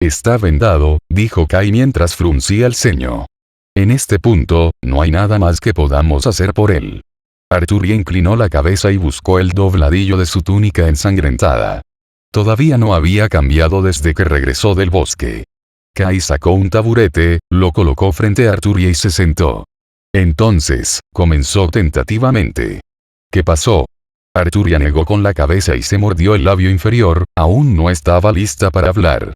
Está vendado, dijo Kai mientras fruncía el ceño. En este punto, no hay nada más que podamos hacer por él. Arturia inclinó la cabeza y buscó el dobladillo de su túnica ensangrentada. Todavía no había cambiado desde que regresó del bosque. Kai sacó un taburete, lo colocó frente a Arturia y se sentó. Entonces, comenzó tentativamente. ¿Qué pasó? Arturia negó con la cabeza y se mordió el labio inferior, aún no estaba lista para hablar.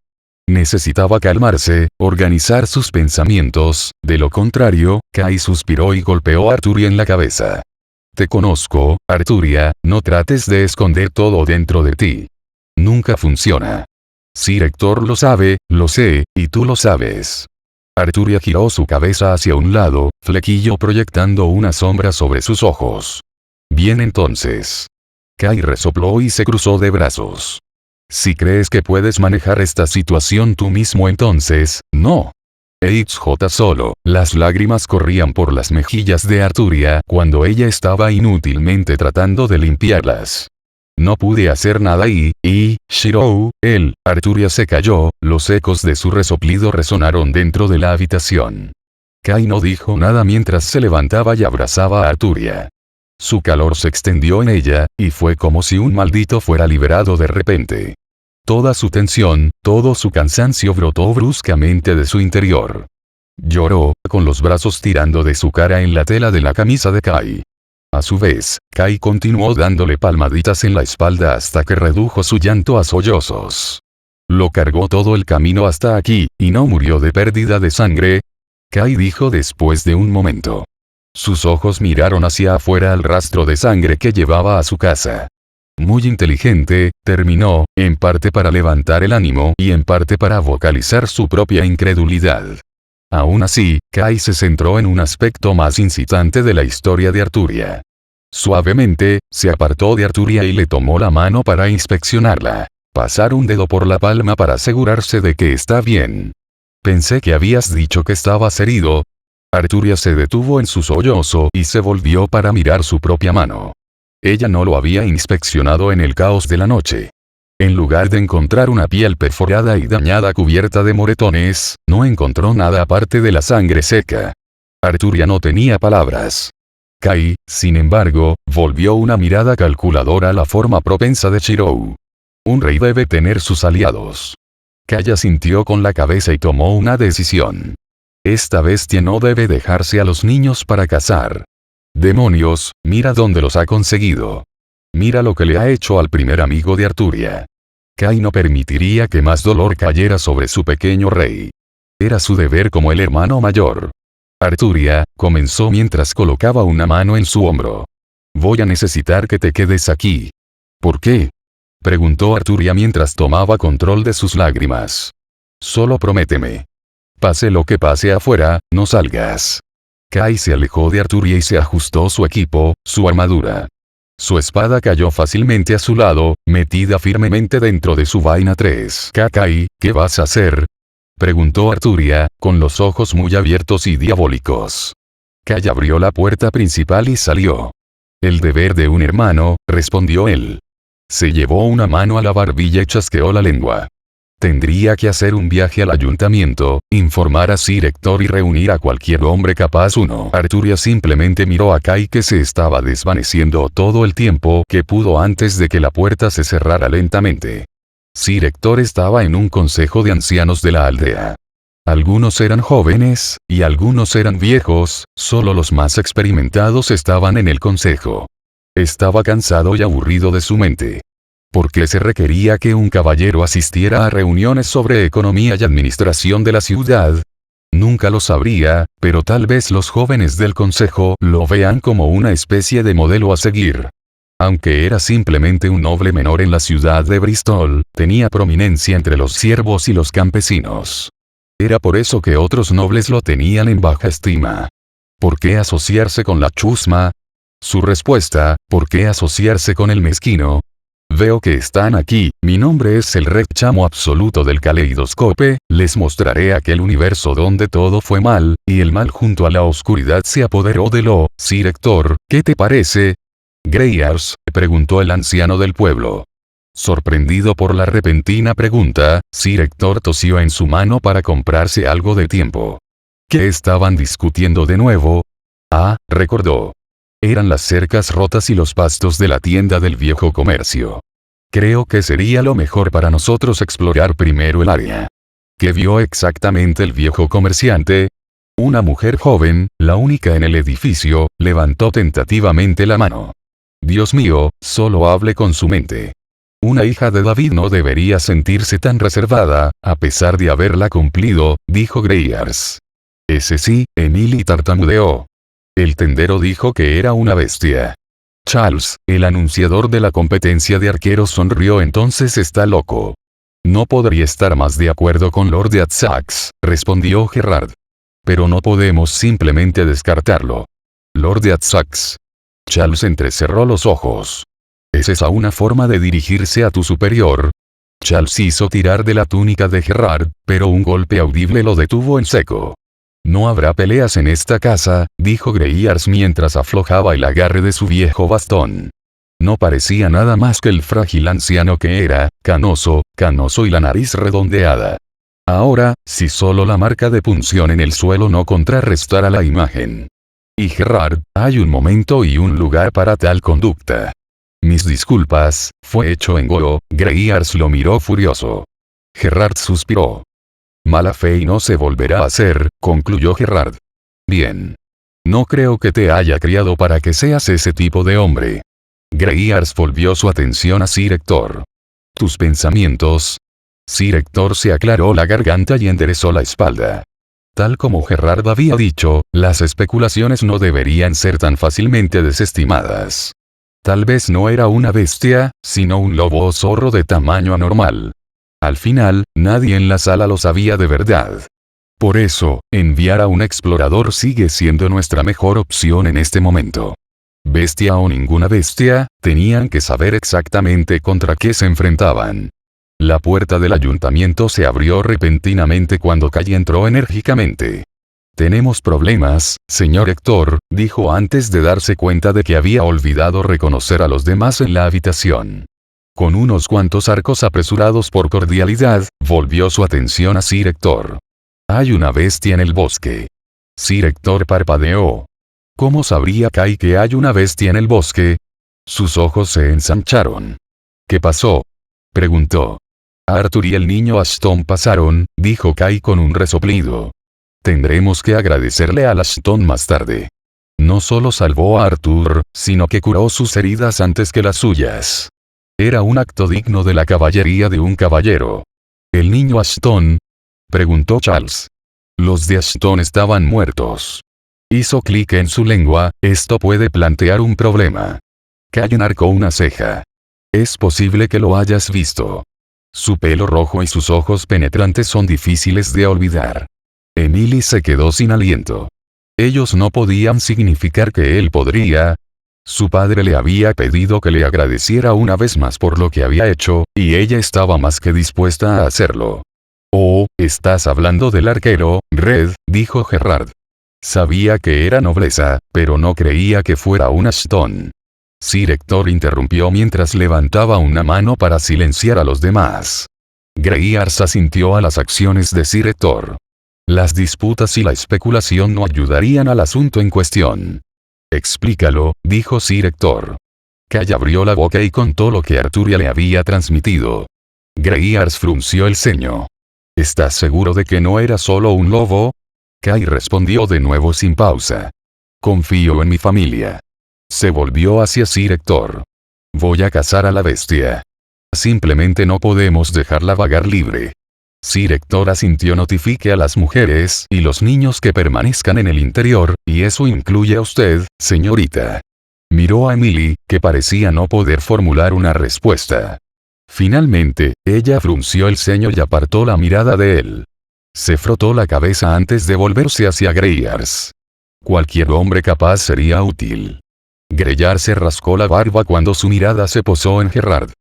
Necesitaba calmarse, organizar sus pensamientos, de lo contrario, Kai suspiró y golpeó a Arturia en la cabeza. Te conozco, Arturia, no trates de esconder todo dentro de ti. Nunca funciona. Sir Héctor lo sabe, lo sé, y tú lo sabes. Arturia giró su cabeza hacia un lado, flequillo proyectando una sombra sobre sus ojos. Bien entonces. Kai resopló y se cruzó de brazos. Si crees que puedes manejar esta situación tú mismo entonces, no. HJ solo, las lágrimas corrían por las mejillas de Arturia cuando ella estaba inútilmente tratando de limpiarlas. No pude hacer nada Shirou, Arturia se calló, los ecos de su resoplido resonaron dentro de la habitación. Kai no dijo nada mientras se levantaba y abrazaba a Arturia. Su calor se extendió en ella, y fue como si un maldito fuera liberado de repente. Toda su tensión, todo su cansancio brotó bruscamente de su interior. Lloró, con los brazos tirando de su cara en la tela de la camisa de Kai. A su vez, Kai continuó dándole palmaditas en la espalda hasta que redujo su llanto a sollozos. Lo cargó todo el camino hasta aquí, y no murió de pérdida de sangre. Kai dijo después de un momento. Sus ojos miraron hacia afuera al rastro de sangre que llevaba a su casa. Muy inteligente, terminó, en parte para levantar el ánimo y en parte para vocalizar su propia incredulidad. Aún así, Kai se centró en un aspecto más incitante de la historia de Arturia. Suavemente, se apartó de Arturia y le tomó la mano para inspeccionarla. Pasar un dedo por la palma para asegurarse de que está bien. Pensé que habías dicho que estabas herido. Arturia se detuvo en su sollozo y se volvió para mirar su propia mano. Ella no lo había inspeccionado en el caos de la noche. En lugar de encontrar una piel perforada y dañada cubierta de moretones, no encontró nada aparte de la sangre seca. Arturia no tenía palabras. Kai, sin embargo, volvió una mirada calculadora a la forma propensa de Shirou. Un rey debe tener sus aliados. Kai asintió con la cabeza y tomó una decisión. Esta bestia no debe dejarse a los niños para cazar. Demonios, mira dónde los ha conseguido. Mira lo que le ha hecho al primer amigo de Arturia. Kai no permitiría que más dolor cayera sobre su pequeño rey. Era su deber como el hermano mayor. Arturia, comenzó mientras colocaba una mano en su hombro. Voy a necesitar que te quedes aquí. ¿Por qué? Preguntó Arturia mientras tomaba control de sus lágrimas. Solo prométeme. Pase lo que pase afuera, no salgas. Kai se alejó de Arturia y se ajustó su equipo, su armadura. Su espada cayó fácilmente a su lado, metida firmemente dentro de su vaina 3. Kai, ¿qué vas a hacer? Preguntó Arturia, con los ojos muy abiertos y diabólicos. Kai abrió la puerta principal y salió. El deber de un hermano, respondió él. Se llevó una mano a la barbilla y chasqueó la lengua. Tendría que hacer un viaje al ayuntamiento, informar a Sir Héctor y reunir a cualquier hombre capaz. Arturia simplemente miró a Kai que se estaba desvaneciendo todo el tiempo que pudo antes de que la puerta se cerrara lentamente. Sir Héctor estaba en un consejo de ancianos de la aldea. Algunos eran jóvenes, y algunos eran viejos, solo los más experimentados estaban en el consejo. Estaba cansado y aburrido de su mente. ¿Por qué se requería que un caballero asistiera a reuniones sobre economía y administración de la ciudad? Nunca lo sabría, pero tal vez los jóvenes del consejo lo vean como una especie de modelo a seguir. Aunque era simplemente un noble menor en la ciudad de Bristol, tenía prominencia entre los siervos y los campesinos. Era por eso que otros nobles lo tenían en baja estima. ¿Por qué asociarse con la chusma? Su respuesta, ¿por qué asociarse con el mezquino? Veo que están aquí, mi nombre es el Rey Chamo absoluto del caleidoscope, les mostraré aquel universo donde todo fue mal, y el mal junto a la oscuridad se apoderó de lo. Sir Héctor, ¿qué te parece? Greyars, preguntó el anciano del pueblo. Sorprendido por la repentina pregunta, Sir Héctor tosió en su mano para comprarse algo de tiempo. ¿Qué estaban discutiendo de nuevo? Ah, recordó. Eran las cercas rotas y los pastos de la tienda del viejo comercio. Creo que sería lo mejor para nosotros explorar primero el área. ¿Qué vio exactamente el viejo comerciante? Una mujer joven, la única en el edificio, levantó tentativamente la mano. Dios mío, solo hable con su mente. Una hija de David no debería sentirse tan reservada, a pesar de haberla cumplido, dijo Greyars. Ese sí, Emily tartamudeó. El tendero dijo que era una bestia. Charles, el anunciador de la competencia de arqueros, sonrió. Entonces está loco. No podría estar más de acuerdo con Lord Atsax, respondió Gerard. Pero no podemos simplemente descartarlo. Lord Atsax. Charles entrecerró los ojos. ¿Es esa una forma de dirigirse a tu superior? Charles hizo tirar de la túnica de Gerard, pero un golpe audible lo detuvo en seco. No habrá peleas en esta casa, dijo Greyars mientras aflojaba el agarre de su viejo bastón. No parecía nada más que el frágil anciano que era, canoso y la nariz redondeada. Ahora, si solo la marca de punción en el suelo no contrarrestara la imagen. Y Gerard, hay un momento y un lugar para tal conducta. Mis disculpas, fue hecho en Go. Greyars lo miró furioso. Gerard suspiró. Mala fe y no se volverá a hacer, concluyó Gerard. Bien. No creo que te haya criado para que seas ese tipo de hombre. Greyars volvió su atención a Sir Héctor. ¿Tus pensamientos? Sir Héctor se aclaró la garganta y enderezó la espalda. Tal como Gerard había dicho, las especulaciones no deberían ser tan fácilmente desestimadas. Tal vez no era una bestia, sino un lobo o zorro de tamaño anormal. Al final, nadie en la sala lo sabía de verdad. Por eso, enviar a un explorador sigue siendo nuestra mejor opción en este momento. Bestia o ninguna bestia, tenían que saber exactamente contra qué se enfrentaban. La puerta del ayuntamiento se abrió repentinamente cuando Kay entró enérgicamente. Tenemos problemas, señor Héctor, dijo antes de darse cuenta de que había olvidado reconocer a los demás en la habitación. Con unos cuantos arcos apresurados por cordialidad, volvió su atención a Sir Héctor. Hay una bestia en el bosque. Sir Héctor parpadeó. ¿Cómo sabría Kay que hay una bestia en el bosque? Sus ojos se ensancharon. ¿Qué pasó? Preguntó. Arthur y el niño Ashton pasaron, dijo Kay con un resoplido. Tendremos que agradecerle a Ashton más tarde. No solo salvó a Arthur, sino que curó sus heridas antes que las suyas. Era un acto digno de la caballería de un caballero. ¿El niño Ashton? Preguntó Charles. Los de Ashton estaban muertos. Hizo clic en su lengua, esto puede plantear un problema. Kay enarcó una ceja. Es posible que lo hayas visto. Su pelo rojo y sus ojos penetrantes son difíciles de olvidar. Emily se quedó sin aliento. Ellos no podían significar que él podría. Su padre le había pedido que le agradeciera una vez más por lo que había hecho, y ella estaba más que dispuesta a hacerlo. Oh, estás hablando del arquero, Red, dijo Gerard. Sabía que era nobleza, pero no creía que fuera un Ashton. Sir Héctor interrumpió mientras levantaba una mano para silenciar a los demás. Greyars asintió a las acciones de Sir Héctor. Las disputas y la especulación no ayudarían al asunto en cuestión. Explícalo, dijo Sir Héctor. Kay abrió la boca y contó lo que Arturia le había transmitido. Greyars frunció el ceño. ¿Estás seguro de que no era solo un lobo? Kay respondió de nuevo sin pausa. Confío en mi familia. Se volvió hacia Sir Héctor. Voy a cazar a la bestia. Simplemente no podemos dejarla vagar libre. Sir Héctor asintió. Notifique a las mujeres y los niños que permanezcan en el interior, y eso incluye a usted, señorita. Miró a Emily, que parecía no poder formular una respuesta. Finalmente, ella frunció el ceño y apartó la mirada de él. Se frotó la cabeza antes de volverse hacia Greyars. Cualquier hombre capaz sería útil. Greyars se rascó la barba cuando su mirada se posó en Gerard.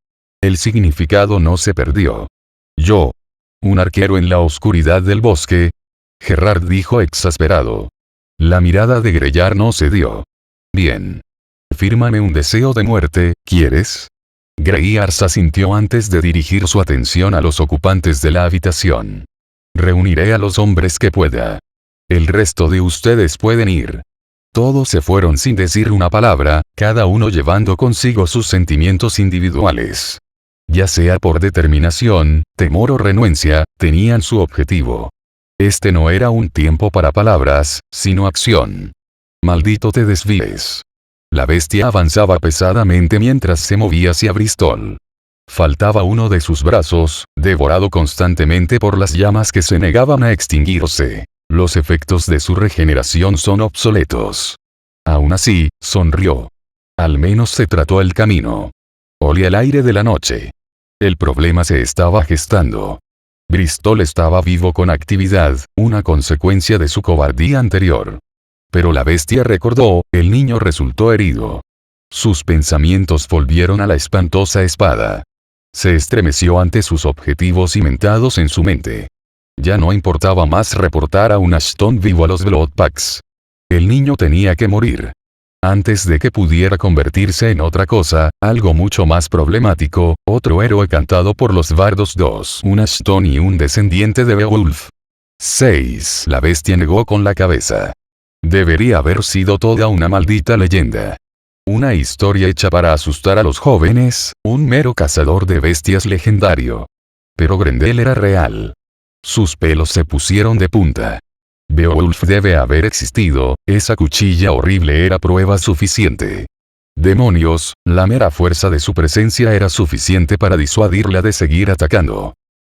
El significado no se perdió. Yo. ¿Un arquero en la oscuridad del bosque? Gerard dijo exasperado. La mirada de Greyars no cedió. Bien. Fírmame un deseo de muerte, ¿quieres? Greyars asintió antes de dirigir su atención a los ocupantes de la habitación. Reuniré a los hombres que pueda. El resto de ustedes pueden ir. Todos se fueron sin decir una palabra, cada uno llevando consigo sus sentimientos individuales. Ya sea por determinación, temor o renuencia, tenían su objetivo. Este no era un tiempo para palabras, sino acción. Maldito te desvíes. La bestia avanzaba pesadamente mientras se movía hacia Bristol. Faltaba uno de sus brazos, devorado constantemente por las llamas que se negaban a extinguirse. Los efectos de su regeneración son obsoletos. Aún así, sonrió. Al menos se trató el camino. Olía el aire de la noche. El problema se estaba gestando. Bristol estaba vivo con actividad, una consecuencia de su cobardía anterior. Pero la bestia recordó, el niño resultó herido. Sus pensamientos volvieron a la espantosa espada. Se estremeció ante sus objetivos cimentados en su mente. Ya no importaba más reportar a un Ashton vivo a los Bloodpacks. El niño tenía que morir. Antes de que pudiera convertirse en otra cosa, algo mucho más problemático, otro héroe cantado por los Bardos 2, un Ashton y un descendiente de Beowulf. 6. La bestia negó con la cabeza. Debería haber sido toda una maldita leyenda. Una historia hecha para asustar a los jóvenes, un mero cazador de bestias legendario. Pero Grendel era real. Sus pelos se pusieron de punta. Beowulf debe haber existido, esa cuchilla horrible era prueba suficiente. Demonios, la mera fuerza de su presencia era suficiente para disuadirla de seguir atacando.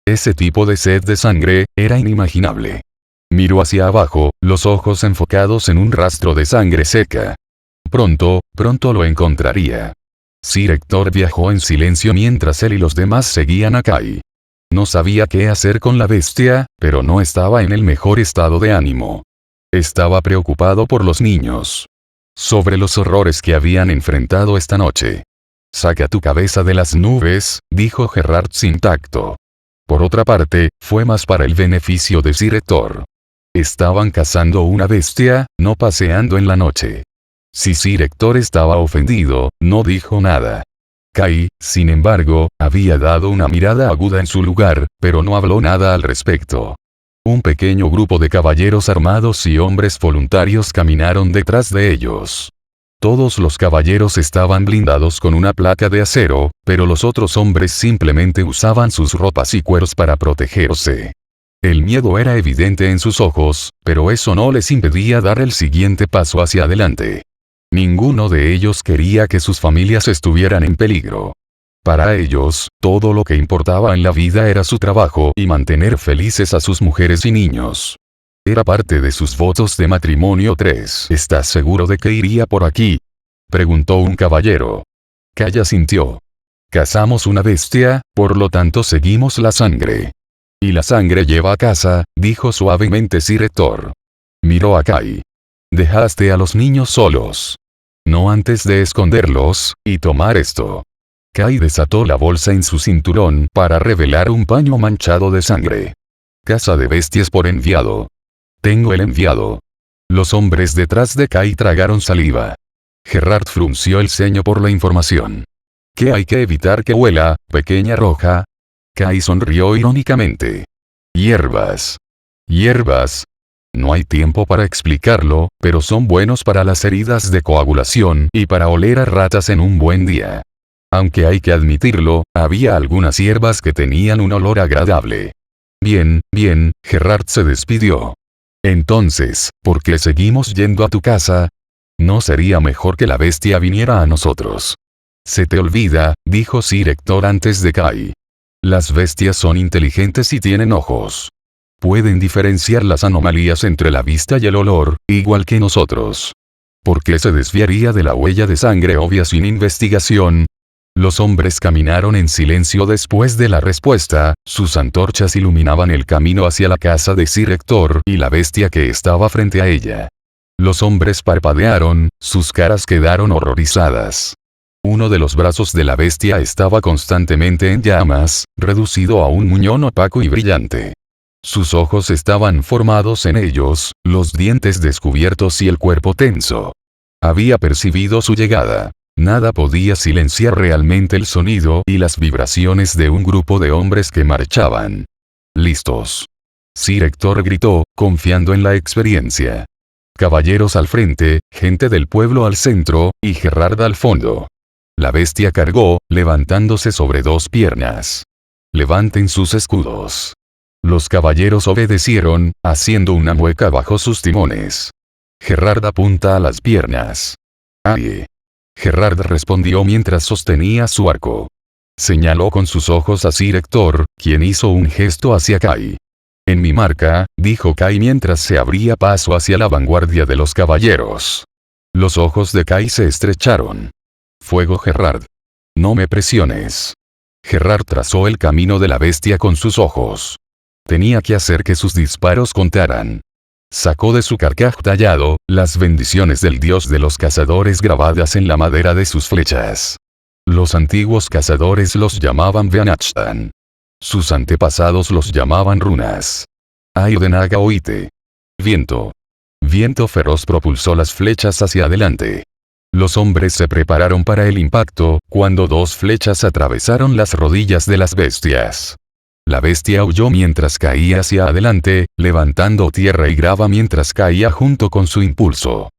Ese tipo de sed de sangre, era inimaginable. Miró hacia abajo, los ojos enfocados en un rastro de sangre seca. Pronto lo encontraría. Sir Hector viajó en silencio mientras él y los demás seguían a Kai. No sabía qué hacer con la bestia, pero no estaba en el mejor estado de ánimo. Estaba preocupado por los niños. Sobre los horrores que habían enfrentado esta noche. Saca tu cabeza de las nubes, dijo Gerard sin tacto. Por otra parte, fue más para el beneficio de Sir Hector. Estaban cazando una bestia, no paseando en la noche. Si Sir Hector estaba ofendido, no dijo nada. Kai, sin embargo, había dado una mirada aguda en su lugar, pero no habló nada al respecto. Un pequeño grupo de caballeros armados y hombres voluntarios caminaron detrás de ellos. Todos los caballeros estaban blindados con una placa de acero, pero los otros hombres simplemente usaban sus ropas y cueros para protegerse. El miedo era evidente en sus ojos, pero eso no les impedía dar el siguiente paso hacia adelante. Ninguno de ellos quería que sus familias estuvieran en peligro. Para ellos, todo lo que importaba en la vida era su trabajo y mantener felices a sus mujeres y niños. Era parte de sus votos de matrimonio. 3. ¿Estás seguro de que iría por aquí?, preguntó un caballero. Kai asintió. Cazamos una bestia, por lo tanto seguimos la sangre. Y la sangre lleva a casa, dijo suavemente Sir Hector. Miró a Kai. Dejaste a los niños solos. No antes de esconderlos, y tomar esto. Kai desató la bolsa en su cinturón para revelar un paño manchado de sangre. Caza de bestias por enviado. Tengo el enviado. Los hombres detrás de Kai tragaron saliva. Gerard frunció el ceño por la información. ¿Qué hay que evitar que huela, pequeña roja? Kai sonrió irónicamente. Hierbas. Hierbas. No hay tiempo para explicarlo, pero son buenos para las heridas de coagulación y para oler a ratas en un buen día. Aunque hay que admitirlo, había algunas hierbas que tenían un olor agradable. Bien, Gerard se despidió. Entonces, ¿por qué seguimos yendo a tu casa? ¿No sería mejor que la bestia viniera a nosotros? Se te olvida, dijo Sir Hector antes de Kai. Las bestias son inteligentes y tienen ojos. Pueden diferenciar las anomalías entre la vista y el olor, igual que nosotros. ¿Por qué se desviaría de la huella de sangre obvia sin investigación? Los hombres caminaron en silencio después de la respuesta, sus antorchas iluminaban el camino hacia la casa de Sir Hector y la bestia que estaba frente a ella. Los hombres parpadearon, sus caras quedaron horrorizadas. Uno de los brazos de la bestia estaba constantemente en llamas, reducido a un muñón opaco y brillante. Sus ojos estaban formados en ellos, los dientes descubiertos y el cuerpo tenso. Había percibido su llegada. Nada podía silenciar realmente el sonido y las vibraciones de un grupo de hombres que marchaban. «¡Listos!». Sir Hector gritó, confiando en la experiencia. Caballeros al frente, gente del pueblo al centro, y Gerard al fondo. La bestia cargó, levantándose sobre dos piernas. «Levanten sus escudos». Los caballeros obedecieron, haciendo una mueca bajo sus timones. Gerard apunta a las piernas. «¡Ay!». Gerard respondió mientras sostenía su arco. Señaló con sus ojos a Sir Hector, quien hizo un gesto hacia Kai. «En mi marca», dijo Kai mientras se abría paso hacia la vanguardia de los caballeros. Los ojos de Kai se estrecharon. «Fuego, Gerard. No me presiones». Gerard trazó el camino de la bestia con sus ojos. Tenía que hacer que sus disparos contaran. Sacó de su carcaj tallado, las bendiciones del dios de los cazadores grabadas en la madera de sus flechas. Los antiguos cazadores los llamaban Veanachtan. Sus antepasados los llamaban runas. Aidenaga oite. Viento. Viento feroz propulsó las flechas hacia adelante. Los hombres se prepararon para el impacto, cuando dos flechas atravesaron las rodillas de las bestias. La bestia huyó mientras caía hacia adelante, levantando tierra y grava mientras caía junto con su impulso.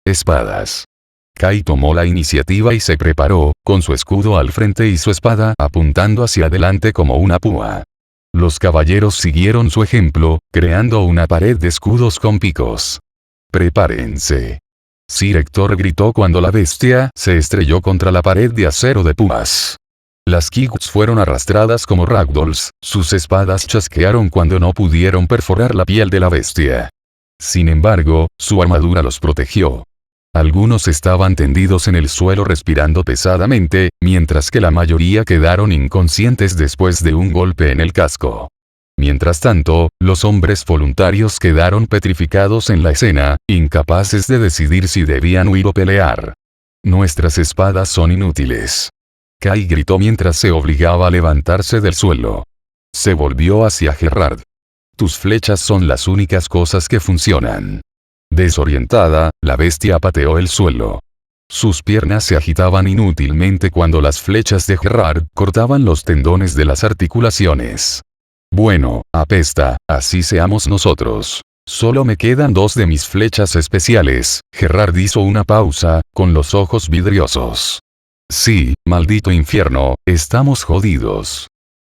Espadas. Kai tomó la iniciativa y se preparó, con su escudo al frente y su espada apuntando hacia adelante como una púa. Los caballeros siguieron su ejemplo, creando una pared de escudos con picos. «Prepárense». Sir Hector gritó cuando la bestia se estrelló contra la pared de acero de púas. Las Kiguts fueron arrastradas como ragdolls, sus espadas chasquearon cuando no pudieron perforar la piel de la bestia. Sin embargo, su armadura los protegió. Algunos estaban tendidos en el suelo respirando pesadamente, mientras que la mayoría quedaron inconscientes después de un golpe en el casco. Mientras tanto, los hombres voluntarios quedaron petrificados en la escena, incapaces de decidir si debían huir o pelear. «Nuestras espadas son inútiles». Kai gritó mientras se obligaba a levantarse del suelo. Se volvió hacia Gerard. «Tus flechas son las únicas cosas que funcionan». Desorientada, la bestia pateó el suelo. Sus piernas se agitaban inútilmente cuando las flechas de Gerard cortaban los tendones de las articulaciones. «Bueno, apesta, así seamos nosotros. Solo me quedan dos de mis flechas especiales». Gerard hizo una pausa, con los ojos vidriosos. «Sí, maldito infierno, estamos jodidos».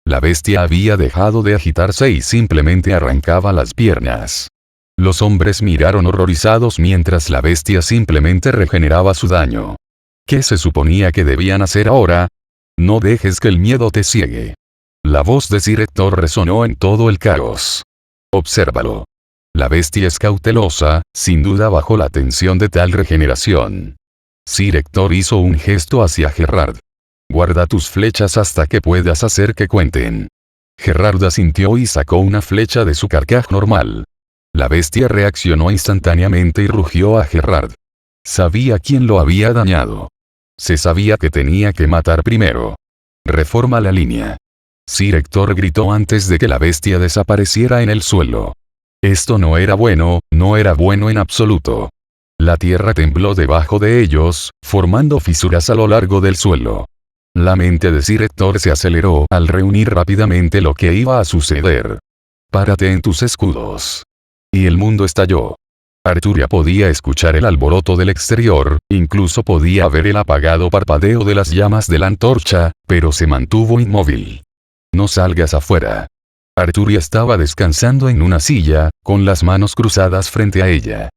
La bestia había dejado de agitarse y simplemente arrancaba las piernas. Los hombres miraron horrorizados mientras la bestia simplemente regeneraba su daño. ¿Qué se suponía que debían hacer ahora? «No dejes que el miedo te ciegue». La voz de Sir Hector resonó en todo el caos. «Obsérvalo». La bestia es cautelosa, sin duda bajo la tensión de tal regeneración. Sir Hector hizo un gesto hacia Gerard. «Guarda tus flechas hasta que puedas hacer que cuenten». Gerard asintió y sacó una flecha de su carcaj normal. La bestia reaccionó instantáneamente y rugió a Gerard. Sabía quién lo había dañado. Se sabía que tenía que matar primero. «Reforma la línea». Sir Hector gritó antes de que la bestia desapareciera en el suelo. Esto no era bueno en absoluto. La tierra tembló debajo de ellos, formando fisuras a lo largo del suelo. La mente de Sir Hector se aceleró al reunir rápidamente lo que iba a suceder. «Párate en tus escudos». Y el mundo estalló. Arturia podía escuchar el alboroto del exterior, incluso podía ver el apagado parpadeo de las llamas de la antorcha, pero se mantuvo inmóvil. «No salgas afuera». Arturia estaba descansando en una silla, con las manos cruzadas frente a ella.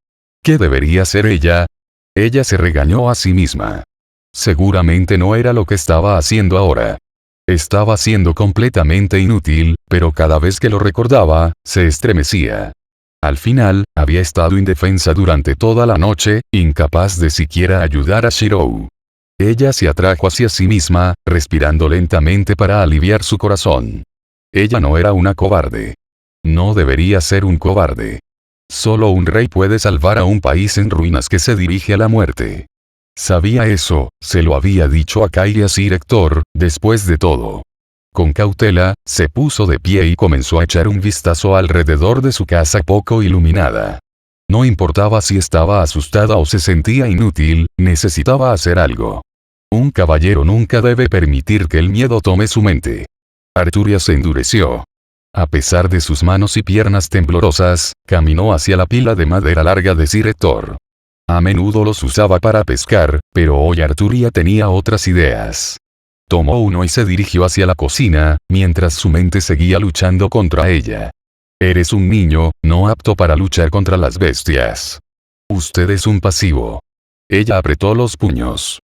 ¿Qué debería hacer ella? Ella se regañó a sí misma. Seguramente no era lo que estaba haciendo ahora. Estaba siendo completamente inútil, pero cada vez que lo recordaba, se estremecía. Al final, había estado indefensa durante toda la noche, incapaz de siquiera ayudar a Shirou. Ella se atrajo hacia sí misma, respirando lentamente para aliviar su corazón. Ella no era una cobarde. No debería ser un cobarde. Solo un rey puede salvar a un país en ruinas que se dirige a la muerte. Sabía eso, se lo había dicho a Kai y a Sir Hector, después de todo. Con cautela, se puso de pie y comenzó a echar un vistazo alrededor de su casa poco iluminada. No importaba si estaba asustada o se sentía inútil, necesitaba hacer algo. Un caballero nunca debe permitir que el miedo tome su mente. Arturia se endureció. A pesar de sus manos y piernas temblorosas, caminó hacia la pila de madera larga de Sir Hector. A menudo los usaba para pescar, pero hoy Arturia tenía otras ideas. Tomó uno y se dirigió hacia la cocina, mientras su mente seguía luchando contra ella. Eres un niño, no apto para luchar contra las bestias. Usted es un pasivo. Ella apretó los puños.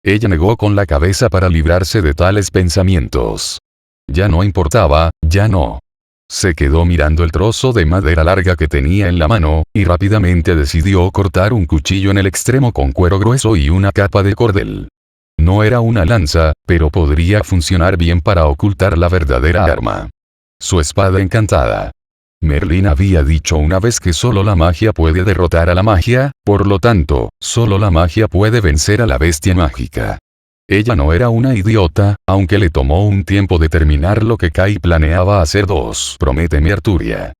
Ella negó con la cabeza para librarse de tales pensamientos. Ya no importaba, ya no. Se quedó mirando el trozo de madera larga que tenía en la mano, y rápidamente decidió cortar un cuchillo en el extremo con cuero grueso y una capa de cordel. No era una lanza, pero podría funcionar bien para ocultar la verdadera arma. Su espada encantada. Merlín había dicho una vez que solo la magia puede derrotar a la magia, por lo tanto, solo la magia puede vencer a la bestia mágica. Ella no era una idiota, aunque le tomó un tiempo determinar lo que Kai planeaba hacer. Prométeme, Arturia.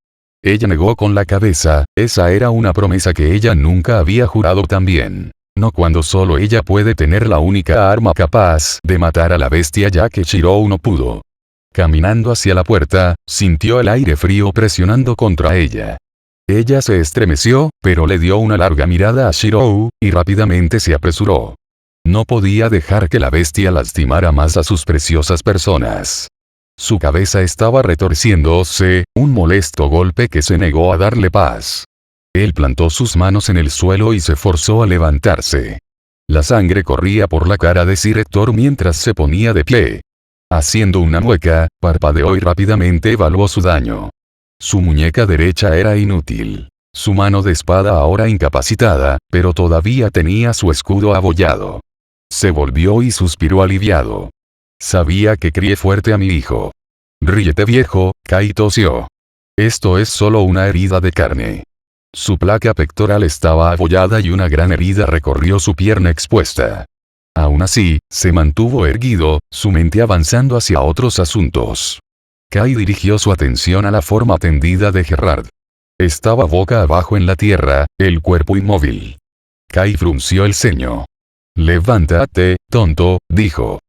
Ella negó con la cabeza, esa era una promesa que ella nunca había jurado también. No cuando solo ella puede tener la única arma capaz de matar a la bestia, ya que Shirou no pudo. Caminando hacia la puerta, sintió el aire frío presionando contra ella. Ella se estremeció, pero le dio una larga mirada a Shirou, y rápidamente se apresuró. No podía dejar que la bestia lastimara más a sus preciosas personas. Su cabeza estaba retorciéndose, un molesto golpe que se negó a darle paz. Él plantó sus manos en el suelo y se forzó a levantarse. La sangre corría por la cara de Sir Hector mientras se ponía de pie. Haciendo una mueca, parpadeó y rápidamente evaluó su daño. Su muñeca derecha era inútil. Su mano de espada ahora incapacitada, pero todavía tenía su escudo abollado. Se volvió y suspiró aliviado. Sabía que crié fuerte a mi hijo. Ríete, viejo, Kai tosió. Esto es solo una herida de carne. Su placa pectoral estaba abollada y una gran herida recorrió su pierna expuesta. Aún así, se mantuvo erguido, su mente avanzando hacia otros asuntos. Kai dirigió su atención a la forma tendida de Gerard. Estaba boca abajo en la tierra, el cuerpo inmóvil. Kai frunció el ceño. Levántate, tonto, dijo.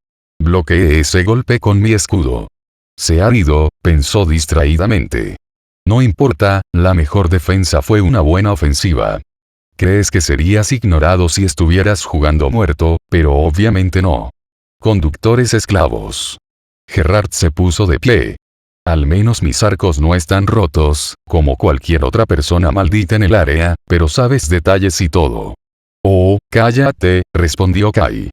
Bloqueé ese golpe con mi escudo. Se ha ido, pensó distraídamente. No importa, la mejor defensa fue una buena ofensiva. Crees que serías ignorado si estuvieras jugando muerto, pero obviamente no. Conductores esclavos. Gerard se puso de pie. Al menos mis arcos no están rotos, como cualquier otra persona maldita en el área, pero sabes detalles y todo. Oh, cállate, respondió Kai.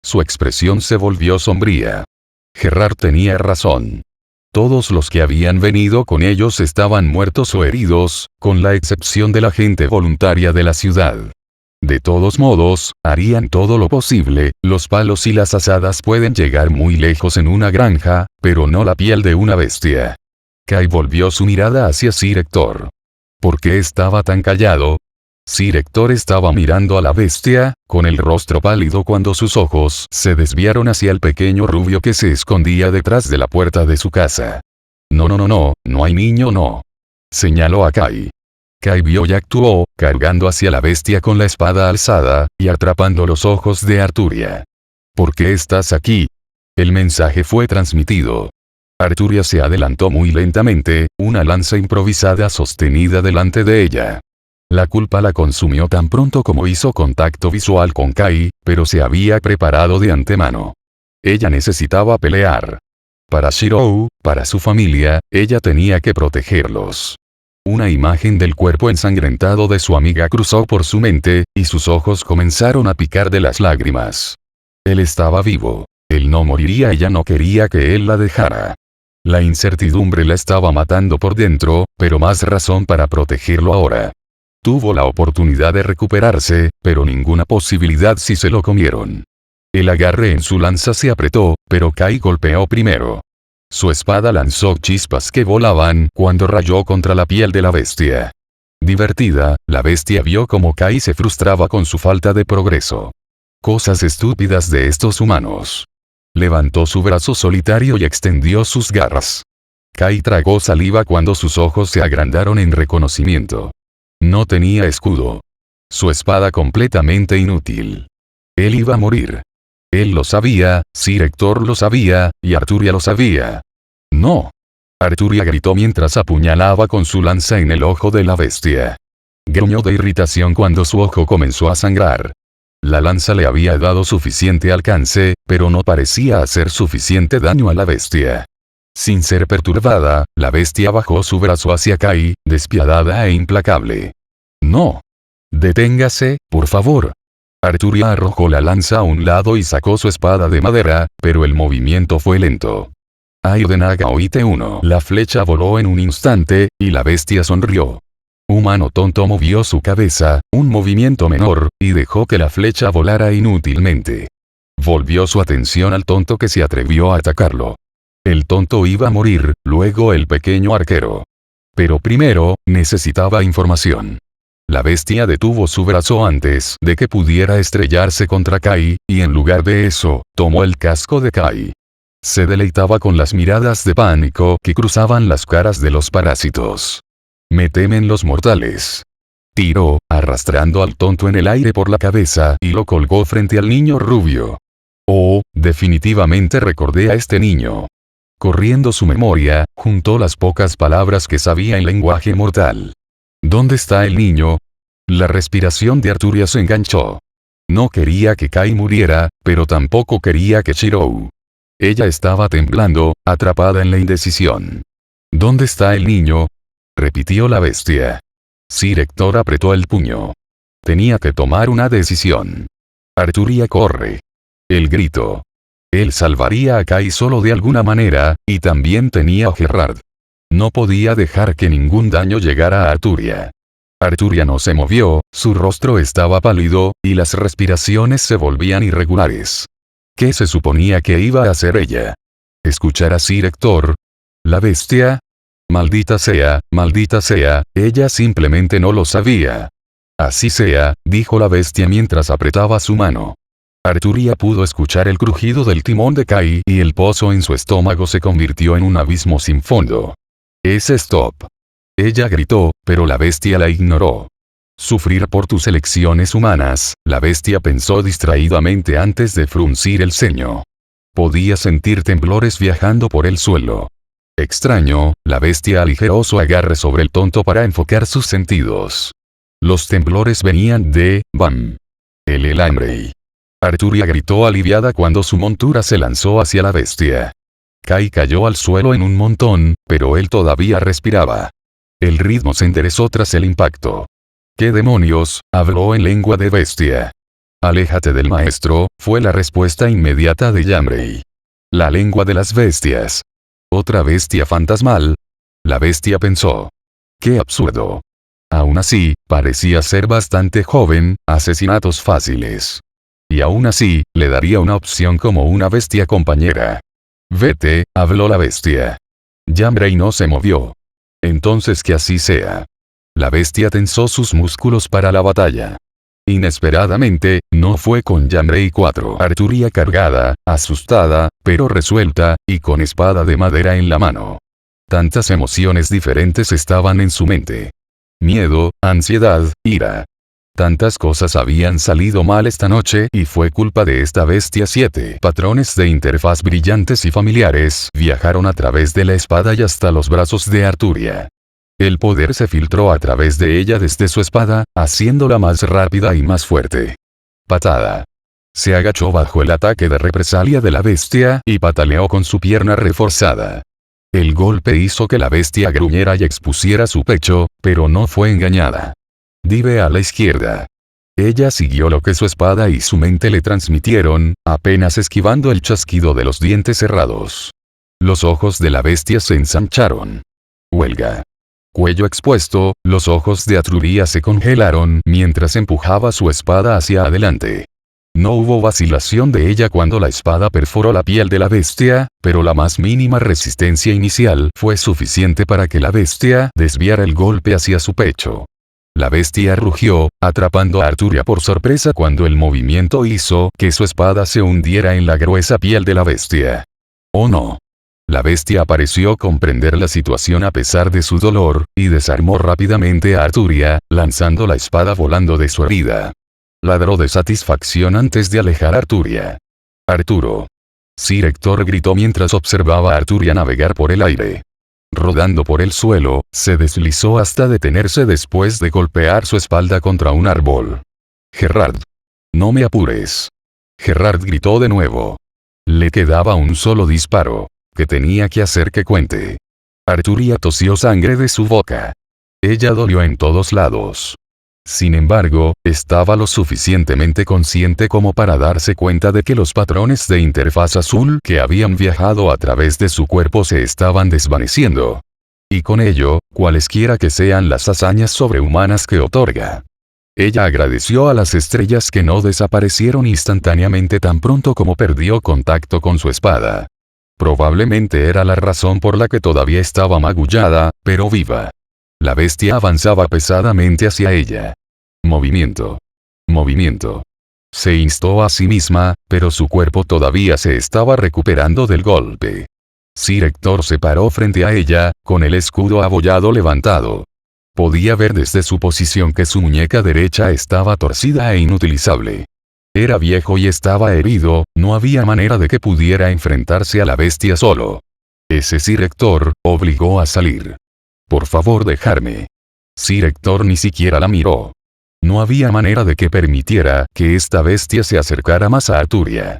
Su expresión se volvió sombría. Gerard tenía razón. Todos los que habían venido con ellos estaban muertos o heridos, con la excepción de la gente voluntaria de la ciudad. De todos modos, harían todo lo posible, los palos y las asadas pueden llegar muy lejos en una granja, pero no la piel de una bestia. Kai volvió su mirada hacia Sir Hector. ¿Por qué estaba tan callado? Sir Hector estaba mirando a la bestia, con el rostro pálido cuando sus ojos se desviaron hacia el pequeño rubio que se escondía detrás de la puerta de su casa. No hay niño, no. Señaló a Kai. Kai vio y actuó, cargando hacia la bestia con la espada alzada, y atrapando los ojos de Arturia. ¿Por qué estás aquí? El mensaje fue transmitido. Arturia se adelantó muy lentamente, una lanza improvisada sostenida delante de ella. La culpa la consumió tan pronto como hizo contacto visual con Kai, pero se había preparado de antemano. Ella necesitaba pelear. Para Shirou, para su familia, ella tenía que protegerlos. Una imagen del cuerpo ensangrentado de su amiga cruzó por su mente, y sus ojos comenzaron a picar de las lágrimas. Él estaba vivo. Él no moriría, ella no quería que él la dejara. La incertidumbre la estaba matando por dentro, pero más razón para protegerlo ahora. Tuvo la oportunidad de recuperarse, pero ninguna posibilidad si se lo comieron. El agarre en su lanza se apretó, pero Kai golpeó primero. Su espada lanzó chispas que volaban cuando rayó contra la piel de la bestia. Divertida, la bestia vio cómo Kai se frustraba con su falta de progreso. Cosas estúpidas de estos humanos. Levantó su brazo solitario y extendió sus garras. Kai tragó saliva cuando sus ojos se agrandaron en reconocimiento. No tenía escudo. Su espada completamente inútil. Él iba a morir. Él lo sabía, Sir Hector lo sabía, y Arturia lo sabía. No. Arturia gritó mientras apuñalaba con su lanza en el ojo de la bestia. Gruñó de irritación cuando su ojo comenzó a sangrar. La lanza le había dado suficiente alcance, pero no parecía hacer suficiente daño a la bestia. Sin ser perturbada, la bestia bajó su brazo hacia Kai, despiadada e implacable. No. Deténgase, por favor. Arturia arrojó la lanza a un lado y sacó su espada de madera, pero el movimiento fue lento. Aidenaga Oite 1. La flecha voló en un instante, y la bestia sonrió. Humano tonto movió su cabeza, un movimiento menor, y dejó que la flecha volara inútilmente. Volvió su atención al tonto que se atrevió a atacarlo. El tonto iba a morir, luego el pequeño arquero. Pero primero, necesitaba información. La bestia detuvo su brazo antes de que pudiera estrellarse contra Kai, y en lugar de eso, tomó el casco de Kai. Se deleitaba con las miradas de pánico que cruzaban las caras de los parásitos. Me temen los mortales. Tiró, arrastrando al tonto en el aire por la cabeza y lo colgó frente al niño rubio. Oh, definitivamente recordé a este niño. Corriendo su memoria, juntó las pocas palabras que sabía en lenguaje mortal. ¿Dónde está el niño? La respiración de Arturia se enganchó. No quería que Kai muriera, pero tampoco quería que Shirou. Ella estaba temblando, atrapada en la indecisión. ¿Dónde está el niño? Repitió la bestia. Sir Hector apretó el puño. Tenía que tomar una decisión. Arturia corre. El grito. Él salvaría a Kai solo de alguna manera, y también tenía a Gerard. No podía dejar que ningún daño llegara a Arturia. Arturia no se movió, su rostro estaba pálido, y las respiraciones se volvían irregulares. ¿Qué se suponía que iba a hacer ella? ¿Escuchar a Sir Hector? ¿La bestia? Maldita sea, ella simplemente no lo sabía. Así sea, dijo la bestia mientras apretaba su mano. Arturia pudo escuchar el crujido del timón de Kai y el pozo en su estómago se convirtió en un abismo sin fondo. Es stop. Ella gritó, pero la bestia la ignoró. Sufrir por tus elecciones humanas, la bestia pensó distraídamente antes de fruncir el ceño. Podía sentir temblores viajando por el suelo. Extraño, la bestia aligeró su agarre sobre el tonto para enfocar sus sentidos. Los temblores venían de Bam. El hambre. Arturia gritó aliviada cuando su montura se lanzó hacia la bestia. Kai cayó al suelo en un montón, pero él todavía respiraba. El ritmo se enderezó tras el impacto. ¿Qué demonios? Habló en lengua de bestia. Aléjate del maestro, fue la respuesta inmediata de Yamrei. La lengua de las bestias. ¿Otra bestia fantasmal? La bestia pensó. ¡Qué absurdo! Aún así, parecía ser bastante joven, asesinatos fáciles. Y aún así, le daría una opción como una bestia compañera. Vete, habló la bestia. Yamrei no se movió. Entonces que así sea. La bestia tensó sus músculos para la batalla. Inesperadamente, no fue con Yamrei 4. Arturia cargada, asustada, pero resuelta, y con espada de madera en la mano. Tantas emociones diferentes estaban en su mente. Miedo, ansiedad, ira. Tantas cosas habían salido mal esta noche y fue culpa de esta bestia. 7 patrones de interfaz brillantes y familiares viajaron a través de la espada y hasta los brazos de Arturia. El poder se filtró a través de ella desde su espada, haciéndola más rápida y más fuerte. Patada. Se agachó bajo el ataque de represalia de la bestia y pataleó con su pierna reforzada. El golpe hizo que la bestia gruñera y expusiera su pecho, pero no fue engañada. Dive a la izquierda. Ella siguió lo que su espada y su mente le transmitieron, apenas esquivando el chasquido de los dientes cerrados. Los ojos de la bestia se ensancharon. Huelga. Cuello expuesto, los ojos de Arturia se congelaron mientras empujaba su espada hacia adelante. No hubo vacilación de ella cuando la espada perforó la piel de la bestia, pero la más mínima resistencia inicial fue suficiente para que la bestia desviara el golpe hacia su pecho. La bestia rugió, atrapando a Arturia por sorpresa cuando el movimiento hizo que su espada se hundiera en la gruesa piel de la bestia. ¡Oh no! La bestia pareció comprender la situación a pesar de su dolor, y desarmó rápidamente a Arturia, lanzando la espada volando de su herida. Ladró de satisfacción antes de alejar a Arturia. Arturo. Sir Hector gritó mientras observaba a Arturia navegar por el aire. Rodando por el suelo, se deslizó hasta detenerse después de golpear su espalda contra un árbol. Gerard. No me apures. Gerard gritó de nuevo. Le quedaba un solo disparo. ¿Qué tenía que hacer que cuente? Arturia tosió sangre de su boca. Ella dolió en todos lados. Sin embargo, estaba lo suficientemente consciente como para darse cuenta de que los patrones de interfaz azul que habían viajado a través de su cuerpo se estaban desvaneciendo. Y con ello, cualesquiera que sean las hazañas sobrehumanas que otorga. Ella agradeció a las estrellas que no desaparecieron instantáneamente tan pronto como perdió contacto con su espada. Probablemente era la razón por la que todavía estaba magullada, pero viva. La bestia avanzaba pesadamente hacia ella. Movimiento. Movimiento. Se instó a sí misma, pero su cuerpo todavía se estaba recuperando del golpe. Sir Hector se paró frente a ella, con el escudo abollado levantado. Podía ver desde su posición que su muñeca derecha estaba torcida e inutilizable. Era viejo y estaba herido, no había manera de que pudiera enfrentarse a la bestia solo. Ese Sir Hector obligó a salir. Por favor, dejarme. Sir Hector ni siquiera la miró. No había manera de que permitiera que esta bestia se acercara más a Arturia.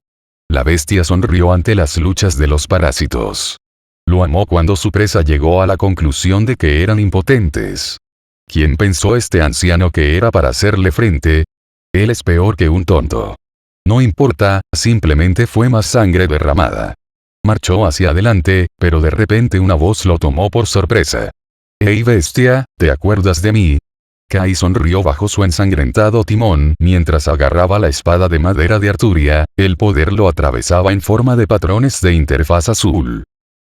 La bestia sonrió ante las luchas de los parásitos. Lo amó cuando su presa llegó a la conclusión de que eran impotentes. ¿Quién pensó este anciano que era para hacerle frente? Él es peor que un tonto. No importa, simplemente fue más sangre derramada. Marchó hacia adelante, pero de repente una voz lo tomó por sorpresa. «Hey bestia, ¿te acuerdas de mí?» Kai sonrió bajo su ensangrentado timón mientras agarraba la espada de madera de Arturia, el poder lo atravesaba en forma de patrones de interfaz azul.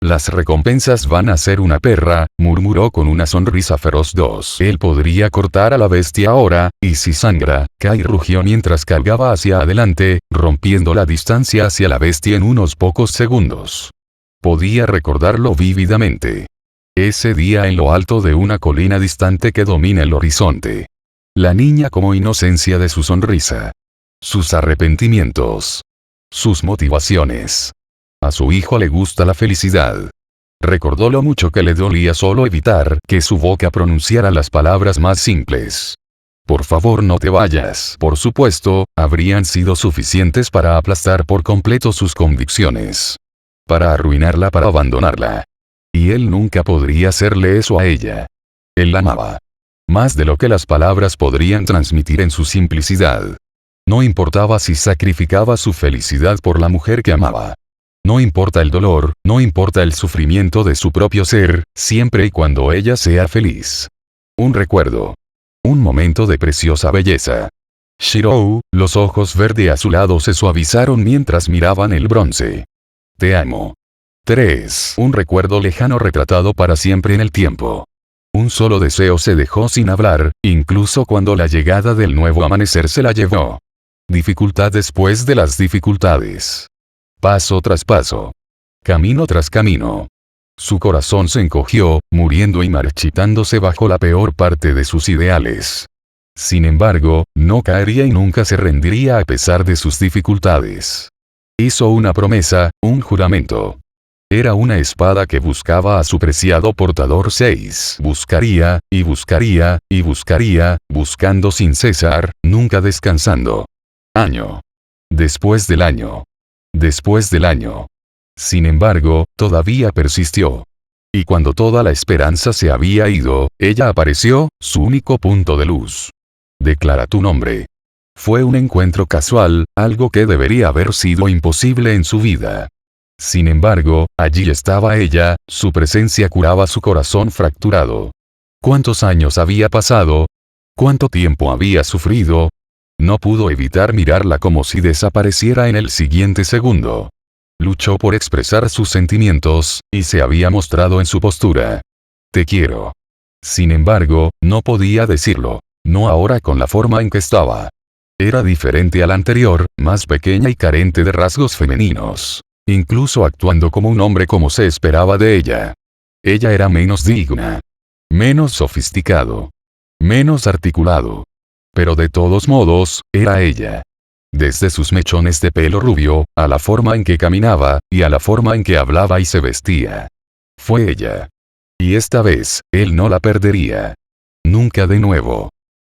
«Las recompensas van a ser una perra», murmuró con una sonrisa feroz. Él podría cortar a la bestia ahora, y si sangra, Kai rugió mientras cargaba hacia adelante, rompiendo la distancia hacia la bestia en unos pocos segundos. Podía recordarlo vívidamente. Ese día en lo alto de una colina distante que domina el horizonte. La niña como inocencia de su sonrisa. Sus arrepentimientos. Sus motivaciones. A su hijo le gusta la felicidad. Recordó lo mucho que le dolía solo evitar que su boca pronunciara las palabras más simples. Por favor, no te vayas. Por supuesto, habrían sido suficientes para aplastar por completo sus convicciones. Para arruinarla, para abandonarla. Y él nunca podría hacerle eso a ella. Él la amaba. Más de lo que las palabras podrían transmitir en su simplicidad. No importaba si sacrificaba su felicidad por la mujer que amaba. No importa el dolor, no importa el sufrimiento de su propio ser, siempre y cuando ella sea feliz. Un recuerdo. Un momento de preciosa belleza. Shirou, los ojos verde azulados se suavizaron mientras miraban el bronce. Te amo. 3. Un recuerdo lejano retratado para siempre en el tiempo. Un solo deseo se dejó sin hablar, incluso cuando la llegada del nuevo amanecer se la llevó. Dificultad después de las dificultades. Paso tras paso. Camino tras camino. Su corazón se encogió, muriendo y marchitándose bajo la peor parte de sus ideales. Sin embargo, no caería y nunca se rendiría a pesar de sus dificultades. Hizo una promesa, un juramento. Era una espada que buscaba a su preciado portador 6. Buscaría, y buscaría, y buscaría, buscando sin cesar, nunca descansando. Año. Después del año. Después del año. Sin embargo, todavía persistió. Y cuando toda la esperanza se había ido, ella apareció, su único punto de luz. Declara tu nombre. Fue un encuentro casual, algo que debería haber sido imposible en su vida. Sin embargo, allí estaba ella, su presencia curaba su corazón fracturado. ¿Cuántos años había pasado? ¿Cuánto tiempo había sufrido? No pudo evitar mirarla como si desapareciera en el siguiente segundo. Luchó por expresar sus sentimientos, y se había mostrado en su postura. Te quiero. Sin embargo, no podía decirlo. No ahora con la forma en que estaba. Era diferente a la anterior, más pequeña y carente de rasgos femeninos. Incluso actuando como un hombre como se esperaba de ella. Ella era menos digna. Menos sofisticado. Menos articulado. Pero de todos modos, era ella. Desde sus mechones de pelo rubio, a la forma en que caminaba, y a la forma en que hablaba y se vestía. Fue ella. Y esta vez, él no la perdería. Nunca de nuevo.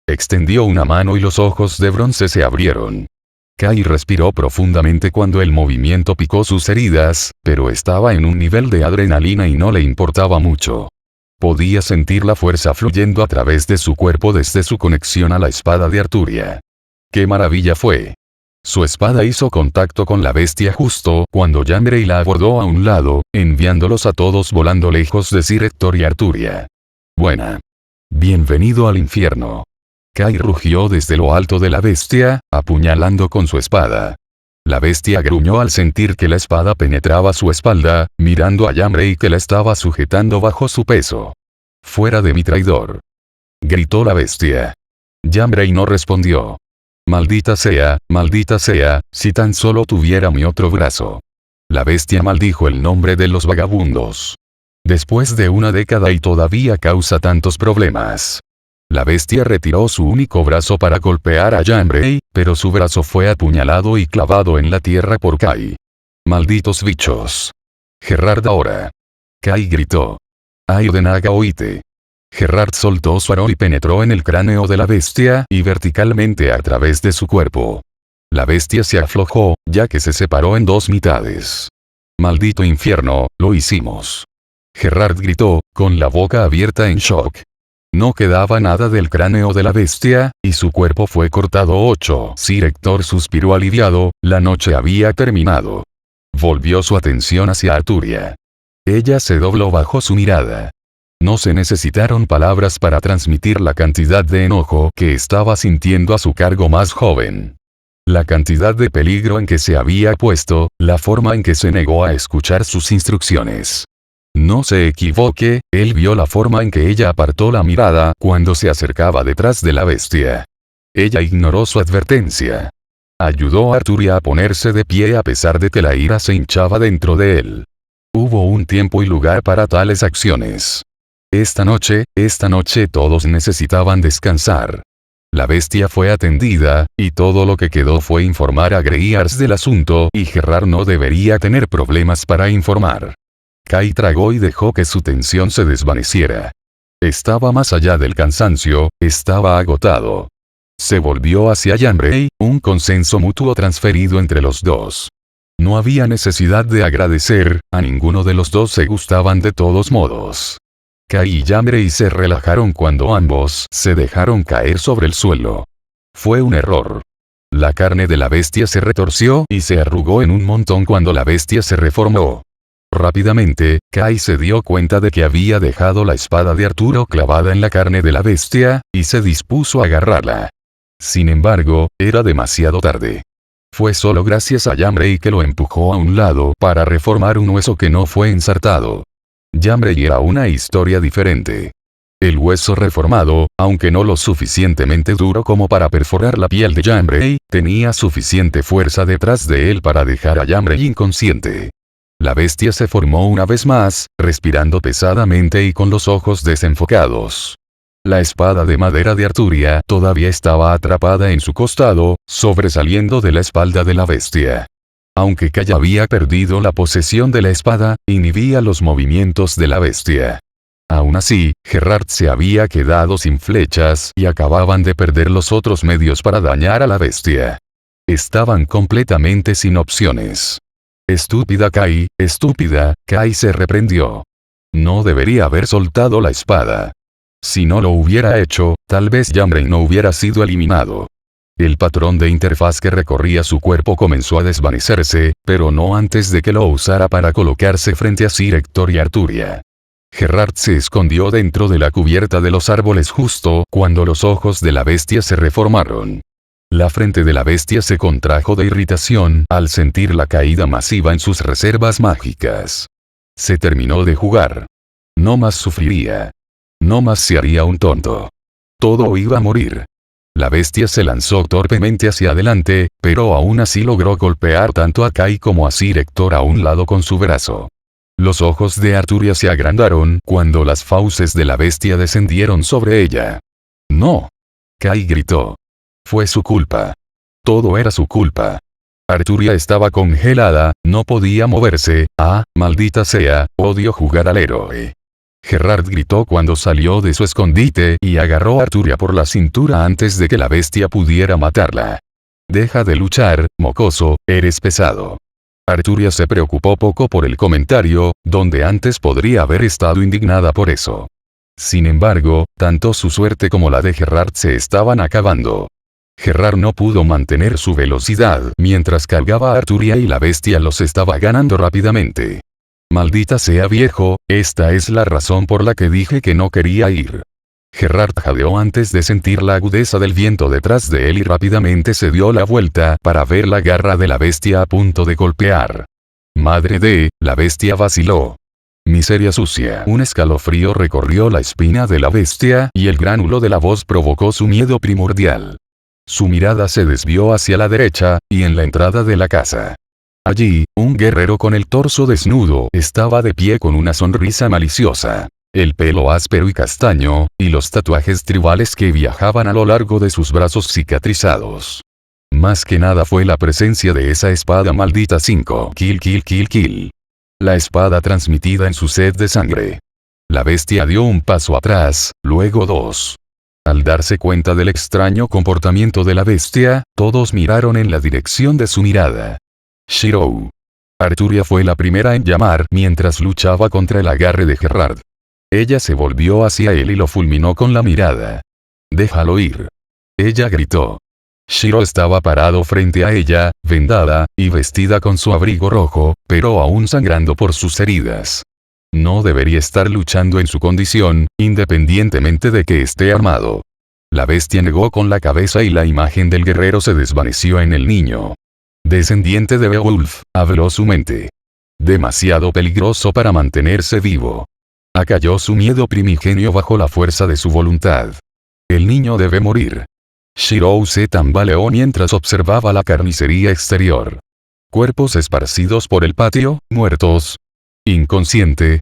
Extendió una mano y los ojos de bronce se abrieron. Kai respiró profundamente cuando el movimiento picó sus heridas, pero estaba en un nivel de adrenalina y no le importaba mucho. Podía sentir la fuerza fluyendo a través de su cuerpo desde su conexión a la espada de Arturia. ¡Qué maravilla fue! Su espada hizo contacto con la bestia justo cuando Yamrei la abordó a un lado, enviándolos a todos volando lejos de Sir Hector y Arturia. Buena. Bienvenido al infierno. Kai rugió desde lo alto de la bestia, apuñalando con su espada. La bestia gruñó al sentir que la espada penetraba su espalda, mirando a Yamrei que la estaba sujetando bajo su peso. «Fuera de mi traidor», gritó la bestia. Yamrei no respondió. Maldita sea, si tan solo tuviera mi otro brazo. La bestia maldijo el nombre de los vagabundos. Después de una década y todavía causa tantos problemas. La bestia retiró su único brazo para golpear a Yamrei, pero su brazo fue apuñalado y clavado en la tierra por Kai. Malditos bichos. Gerard ahora. Kai gritó. Ay de Naga oíte. Gerard soltó su aro y penetró en el cráneo de la bestia y verticalmente a través de su cuerpo. La bestia se aflojó, ya que se separó en dos mitades. Maldito infierno, lo hicimos. Gerard gritó, con la boca abierta en shock. No quedaba nada del cráneo de la bestia, y su cuerpo fue cortado 8. Sir Hector suspiró aliviado, la noche había terminado. Volvió su atención hacia Arturia. Ella se dobló bajo su mirada. No se necesitaron palabras para transmitir la cantidad de enojo que estaba sintiendo a su cargo más joven. La cantidad de peligro en que se había puesto, la forma en que se negó a escuchar sus instrucciones. No se equivoque, él vio la forma en que ella apartó la mirada cuando se acercaba detrás de la bestia. Ella ignoró su advertencia. Ayudó a Arturia a ponerse de pie a pesar de que la ira se hinchaba dentro de él. Hubo un tiempo y lugar para tales acciones. Esta noche todos necesitaban descansar. La bestia fue atendida, y todo lo que quedó fue informar a Greyars del asunto y Gerard no debería tener problemas para informar. Kai tragó y dejó que su tensión se desvaneciera. Estaba más allá del cansancio, estaba agotado. Se volvió hacia Yamrei, un consenso mutuo transferido entre los dos. No había necesidad de agradecer, a ninguno de los dos se gustaban de todos modos. Kai y Yamrei se relajaron cuando ambos se dejaron caer sobre el suelo. Fue un error. La carne de la bestia se retorció y se arrugó en un montón cuando la bestia se reformó. Rápidamente, Kai se dio cuenta de que había dejado la espada de Arturo clavada en la carne de la bestia, y se dispuso a agarrarla. Sin embargo, era demasiado tarde. Fue solo gracias a Yamrei que lo empujó a un lado para reformar un hueso que no fue ensartado. Yamrei era una historia diferente. El hueso reformado, aunque no lo suficientemente duro como para perforar la piel de Yamrei, tenía suficiente fuerza detrás de él para dejar a Yamrei inconsciente. La bestia se formó una vez más, respirando pesadamente y con los ojos desenfocados. La espada de madera de Arturia todavía estaba atrapada en su costado, sobresaliendo de la espalda de la bestia. Aunque Kai había perdido la posesión de la espada, inhibía los movimientos de la bestia. Aún así, Gerard se había quedado sin flechas y acababan de perder los otros medios para dañar a la bestia. Estaban completamente sin opciones. Estúpida Kai, estúpida, Kai se reprendió. No debería haber soltado la espada. Si no lo hubiera hecho, tal vez Yamrei no hubiera sido eliminado. El patrón de interfaz que recorría su cuerpo comenzó a desvanecerse, pero no antes de que lo usara para colocarse frente a Sir Hector y Arturia. Gerard se escondió dentro de la cubierta de los árboles justo cuando los ojos de la bestia se reformaron. La frente de la bestia se contrajo de irritación al sentir la caída masiva en sus reservas mágicas. Se terminó de jugar. No más sufriría. No más se haría un tonto. Todo iba a morir. La bestia se lanzó torpemente hacia adelante, pero aún así logró golpear tanto a Kai como a Sir Hector a un lado con su brazo. Los ojos de Arturia se agrandaron cuando las fauces de la bestia descendieron sobre ella. ¡No! Kai gritó. Fue su culpa. Todo era su culpa. Arturia estaba congelada, no podía moverse. Ah, maldita sea, odio jugar al héroe. Gerard gritó cuando salió de su escondite y agarró a Arturia por la cintura antes de que la bestia pudiera matarla. Deja de luchar, mocoso, eres pesado. Arturia se preocupó poco por el comentario, donde antes podría haber estado indignada por eso. Sin embargo, tanto su suerte como la de Gerard se estaban acabando. Gerard no pudo mantener su velocidad mientras cargaba a Arturia y la bestia los estaba ganando rápidamente. Maldita sea viejo, esta es la razón por la que dije que no quería ir. Gerard jadeó antes de sentir la agudeza del viento detrás de él y rápidamente se dio la vuelta para ver la garra de la bestia a punto de golpear. Madre de, la bestia vaciló. Miseria sucia. Un escalofrío recorrió la espina de la bestia y el gránulo de la voz provocó su miedo primordial. Su mirada se desvió hacia la derecha, y en la entrada de la casa. Allí, un guerrero con el torso desnudo estaba de pie con una sonrisa maliciosa. El pelo áspero y castaño, y los tatuajes tribales que viajaban a lo largo de sus brazos cicatrizados. Más que nada fue la presencia de esa espada maldita 5. Kill. La espada transmitida en su sed de sangre. La bestia dio un paso atrás, luego 2. Al darse cuenta del extraño comportamiento de la bestia, todos miraron en la dirección de su mirada. Shirou. Arturia fue la primera en llamar mientras luchaba contra el agarre de Gerard. Ella se volvió hacia él y lo fulminó con la mirada. Déjalo ir. Ella gritó. Shiro estaba parado frente a ella, vendada, y vestida con su abrigo rojo, pero aún sangrando por sus heridas. No debería estar luchando en su condición, independientemente de que esté armado. La bestia negó con la cabeza y la imagen del guerrero se desvaneció en el niño. Descendiente de Beowulf, habló su mente. Demasiado peligroso para mantenerse vivo. Acalló su miedo primigenio bajo la fuerza de su voluntad. El niño debe morir. Shirou se tambaleó mientras observaba la carnicería exterior. Cuerpos esparcidos por el patio, muertos. Inconsciente.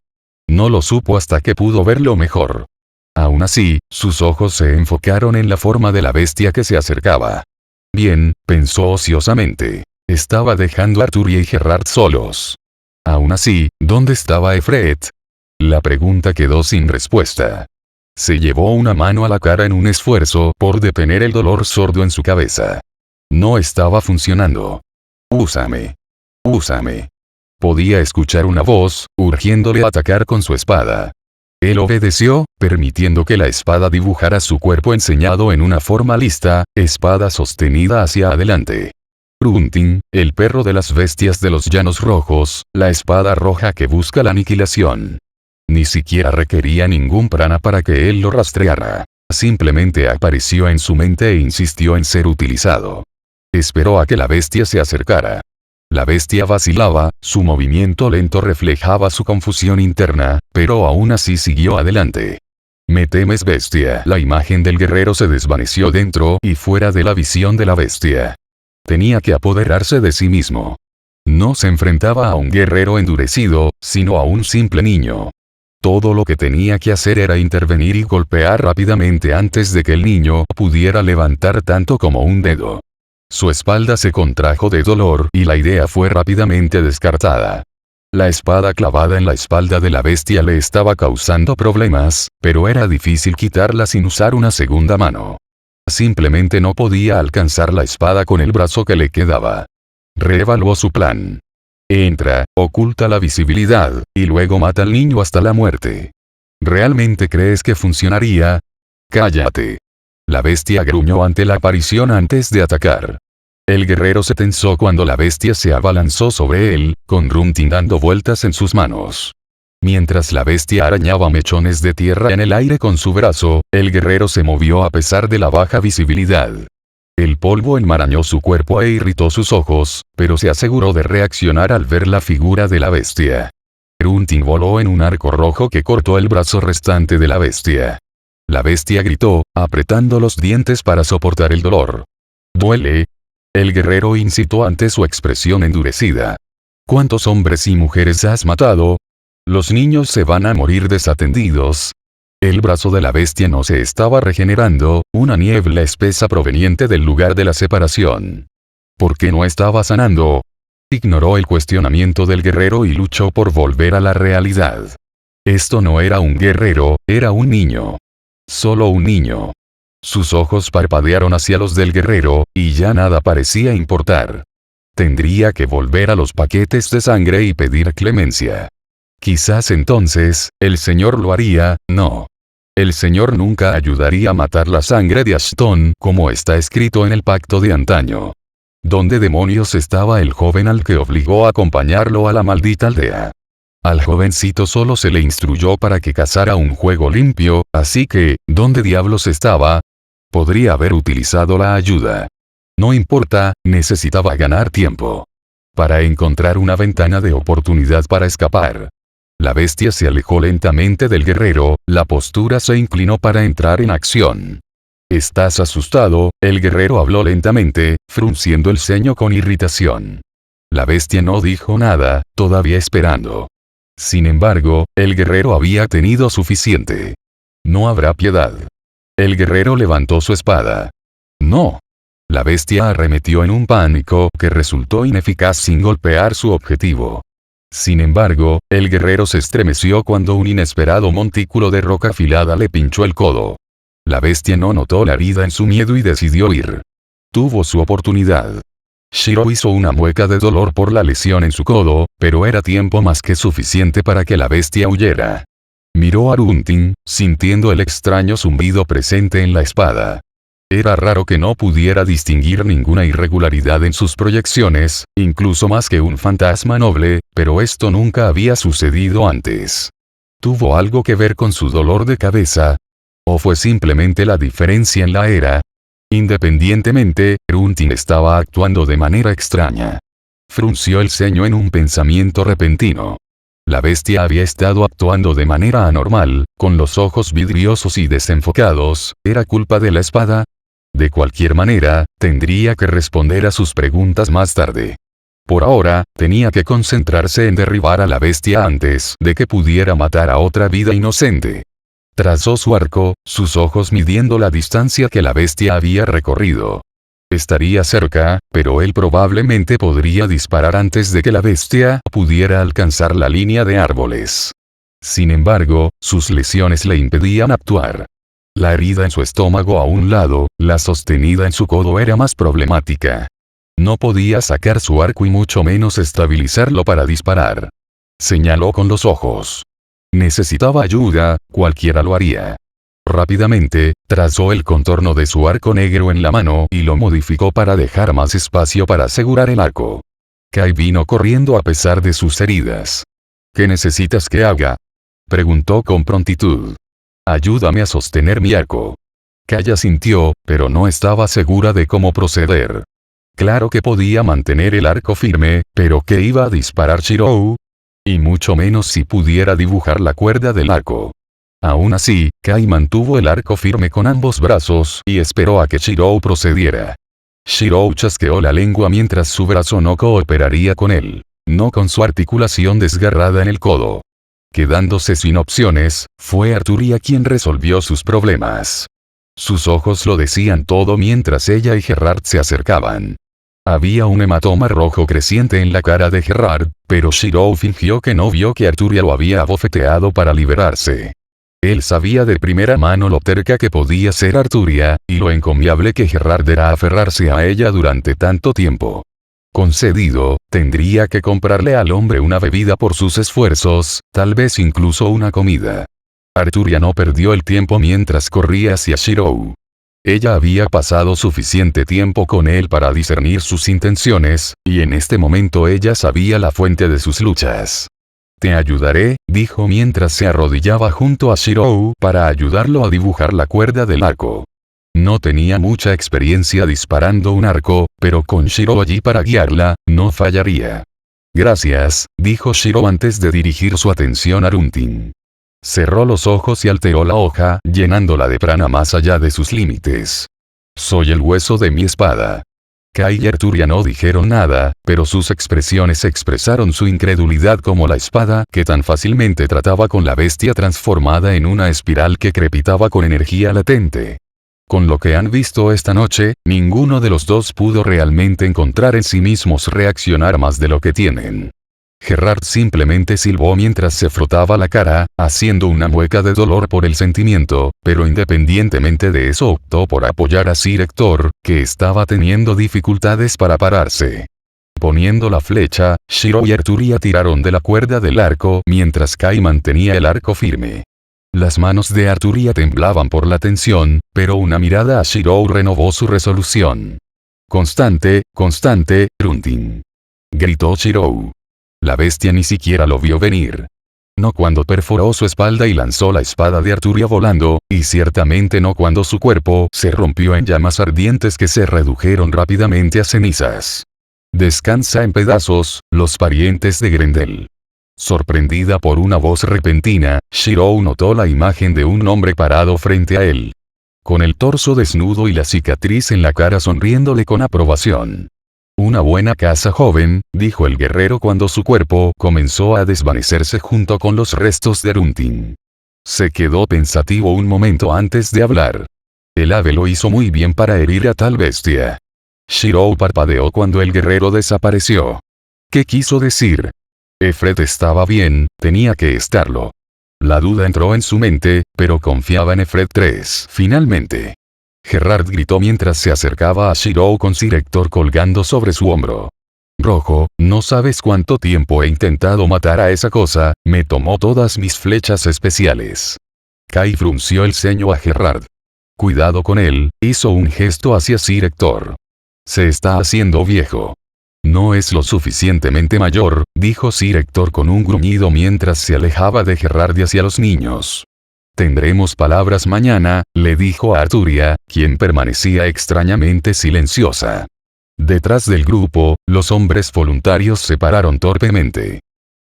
No lo supo hasta que pudo verlo mejor. Aún así, sus ojos se enfocaron en la forma de la bestia que se acercaba. Bien, pensó ociosamente. Estaba dejando a Arturia y Gerard solos. Aún así, ¿dónde estaba Efreet? La pregunta quedó sin respuesta. Se llevó una mano a la cara en un esfuerzo por detener el dolor sordo en su cabeza. No estaba funcionando. Úsame. Úsame. Podía escuchar una voz, urgiéndole a atacar con su espada. Él obedeció, permitiendo que la espada dibujara su cuerpo enseñado en una forma lista, espada sostenida hacia adelante. Grunting, el perro de las bestias de los llanos rojos, la espada roja que busca la aniquilación. Ni siquiera requería ningún prana para que él lo rastreara. Simplemente apareció en su mente e insistió en ser utilizado. Esperó a que la bestia se acercara. La bestia vacilaba, su movimiento lento reflejaba su confusión interna, pero aún así siguió adelante. Me temes bestia. La imagen del guerrero se desvaneció dentro y fuera de la visión de la bestia. Tenía que apoderarse de sí mismo. No se enfrentaba a un guerrero endurecido, sino a un simple niño. Todo lo que tenía que hacer era intervenir y golpear rápidamente antes de que el niño pudiera levantar tanto como un dedo. Su espalda se contrajo de dolor y la idea fue rápidamente descartada. La espada clavada en la espalda de la bestia le estaba causando problemas, pero era difícil quitarla sin usar una segunda mano. Simplemente no podía alcanzar la espada con el brazo que le quedaba. Reevaluó su plan. Entra, oculta la visibilidad, y luego mata al niño hasta la muerte. ¿Realmente crees que funcionaría? Cállate. La bestia gruñó ante la aparición antes de atacar. El guerrero se tensó cuando la bestia se abalanzó sobre él, con Grunting dando vueltas en sus manos. Mientras la bestia arañaba mechones de tierra en el aire con su brazo, el guerrero se movió a pesar de la baja visibilidad. El polvo enmarañó su cuerpo e irritó sus ojos, pero se aseguró de reaccionar al ver la figura de la bestia. Grunting voló en un arco rojo que cortó el brazo restante de la bestia. La bestia gritó, apretando los dientes para soportar el dolor. ¿Duele? El guerrero incitó ante su expresión endurecida. ¿Cuántos hombres y mujeres has matado? Los niños se van a morir desatendidos. El brazo de la bestia no se estaba regenerando, una niebla espesa proveniente del lugar de la separación. ¿Por qué no estaba sanando? Ignoró el cuestionamiento del guerrero y luchó por volver a la realidad. Esto no era un guerrero, era un niño. Solo un niño. Sus ojos parpadearon hacia los del guerrero, y ya nada parecía importar. Tendría que volver a los paquetes de sangre y pedir clemencia. Quizás entonces, el Señor lo haría, no. El Señor nunca ayudaría a matar la sangre de Ashton, como está escrito en el pacto de antaño. ¿Dónde demonios estaba el joven al que obligó a acompañarlo a la maldita aldea? Al jovencito solo se le instruyó para que cazara un juego limpio, así que, ¿dónde diablos estaba? Podría haber utilizado la ayuda. No importa, necesitaba ganar tiempo. Para encontrar una ventana de oportunidad para escapar. La bestia se alejó lentamente del guerrero, la postura se inclinó para entrar en acción. ¿Estás asustado? El guerrero habló lentamente, frunciendo el ceño con irritación. La bestia no dijo nada, todavía esperando. Sin embargo, el guerrero había tenido suficiente. No habrá piedad. El guerrero levantó su espada. No. La bestia arremetió en un pánico que resultó ineficaz sin golpear su objetivo. Sin embargo, el guerrero se estremeció cuando un inesperado montículo de roca afilada le pinchó el codo. La bestia no notó la herida en su miedo y decidió ir. Tuvo su oportunidad. Shiro hizo una mueca de dolor por la lesión en su codo, pero era tiempo más que suficiente para que la bestia huyera. Miró a Runtin, sintiendo el extraño zumbido presente en la espada. Era raro que no pudiera distinguir ninguna irregularidad en sus proyecciones, incluso más que un fantasma noble, pero esto nunca había sucedido antes. ¿Tuvo algo que ver con su dolor de cabeza? ¿O fue simplemente la diferencia en la era? Independientemente, Runtin estaba actuando de manera extraña. Frunció el ceño en un pensamiento repentino. La bestia había estado actuando de manera anormal, con los ojos vidriosos y desenfocados. ¿Era culpa de la espada? De cualquier manera, tendría que responder a sus preguntas más tarde. Por ahora, tenía que concentrarse en derribar a la bestia antes de que pudiera matar a otra vida inocente. Trazó su arco, sus ojos midiendo la distancia que la bestia había recorrido. Estaría cerca, pero él probablemente podría disparar antes de que la bestia pudiera alcanzar la línea de árboles. Sin embargo, sus lesiones le impedían actuar. La herida en su estómago a un lado, la sostenida en su codo era más problemática. No podía sacar su arco y mucho menos estabilizarlo para disparar. Señaló con los ojos. Necesitaba ayuda, cualquiera lo haría. Rápidamente, trazó el contorno de su arco negro en la mano y lo modificó para dejar más espacio para asegurar el arco. Kai vino corriendo a pesar de sus heridas. ¿Qué necesitas que haga? Preguntó con prontitud. Ayúdame a sostener mi arco. Kai asintió, pero no estaba segura de cómo proceder. Claro que podía mantener el arco firme, pero ¿qué iba a disparar Shirou? Y mucho menos si pudiera dibujar la cuerda del arco. Aún así, Kai mantuvo el arco firme con ambos brazos y esperó a que Shirou procediera. Shirou chasqueó la lengua mientras su brazo no cooperaría con él, no con su articulación desgarrada en el codo. Quedándose sin opciones, fue Arturia quien resolvió sus problemas. Sus ojos lo decían todo mientras ella y Gerard se acercaban. Había un hematoma rojo creciente en la cara de Gerard, pero Shirou fingió que no vio que Arturia lo había abofeteado para liberarse. Él sabía de primera mano lo terca que podía ser Arturia, y lo encomiable que Gerard era aferrarse a ella durante tanto tiempo. Concedido, tendría que comprarle al hombre una bebida por sus esfuerzos, tal vez incluso una comida. Arturia no perdió el tiempo mientras corría hacia Shirou. Ella había pasado suficiente tiempo con él para discernir sus intenciones, y en este momento ella sabía la fuente de sus luchas. Te ayudaré, dijo mientras se arrodillaba junto a Shirou para ayudarlo a dibujar la cuerda del arco. No tenía mucha experiencia disparando un arco, pero con Shirou allí para guiarla, no fallaría. Gracias, dijo Shirou antes de dirigir su atención a Runtin. Cerró los ojos y alteró la hoja, llenándola de prana más allá de sus límites. Soy el hueso de mi espada. Kai y Arturia no dijeron nada, pero sus expresiones expresaron su incredulidad como la espada que tan fácilmente trataba con la bestia transformada en una espiral que crepitaba con energía latente. Con lo que han visto esta noche, ninguno de los dos pudo realmente encontrar en sí mismos reaccionar más de lo que tienen. Gerard simplemente silbó mientras se frotaba la cara, haciendo una mueca de dolor por el sentimiento, pero independientemente de eso optó por apoyar a Sir Hector, que estaba teniendo dificultades para pararse. Poniendo la flecha, Shiro y Arturia tiraron de la cuerda del arco mientras Kai mantenía el arco firme. Las manos de Arturia temblaban por la tensión, pero una mirada a Shiro renovó su resolución. «Constante, constante, Grunting», gritó Shiro. La bestia ni siquiera lo vio venir. No cuando perforó su espalda y lanzó la espada de Arturia volando, y ciertamente no cuando su cuerpo se rompió en llamas ardientes que se redujeron rápidamente a cenizas. «Descansa en pedazos, los parientes de Grendel». Sorprendida por una voz repentina, Shiro notó la imagen de un hombre parado frente a él. Con el torso desnudo y la cicatriz en la cara sonriéndole con aprobación. «Una buena casa, joven», dijo el guerrero cuando su cuerpo comenzó a desvanecerse junto con los restos de Grunting. Se quedó pensativo un momento antes de hablar. El ave lo hizo muy bien para herir a tal bestia. Shiro parpadeó cuando el guerrero desapareció. ¿Qué quiso decir? Efred estaba bien, tenía que estarlo. La duda entró en su mente, pero confiaba en Efred 3. Finalmente. Gerard gritó mientras se acercaba a Shiro con Sir Hector colgando sobre su hombro. «Rojo, no sabes cuánto tiempo he intentado matar a esa cosa, me tomó todas mis flechas especiales». Kai frunció el ceño a Gerard. «Cuidado con él», hizo un gesto hacia Sir Hector. «Se está haciendo viejo». «No es lo suficientemente mayor», dijo Sir Hector con un gruñido mientras se alejaba de Gerard y hacia los niños. «Tendremos palabras mañana», le dijo a Arturia, quien permanecía extrañamente silenciosa. Detrás del grupo, los hombres voluntarios se pararon torpemente.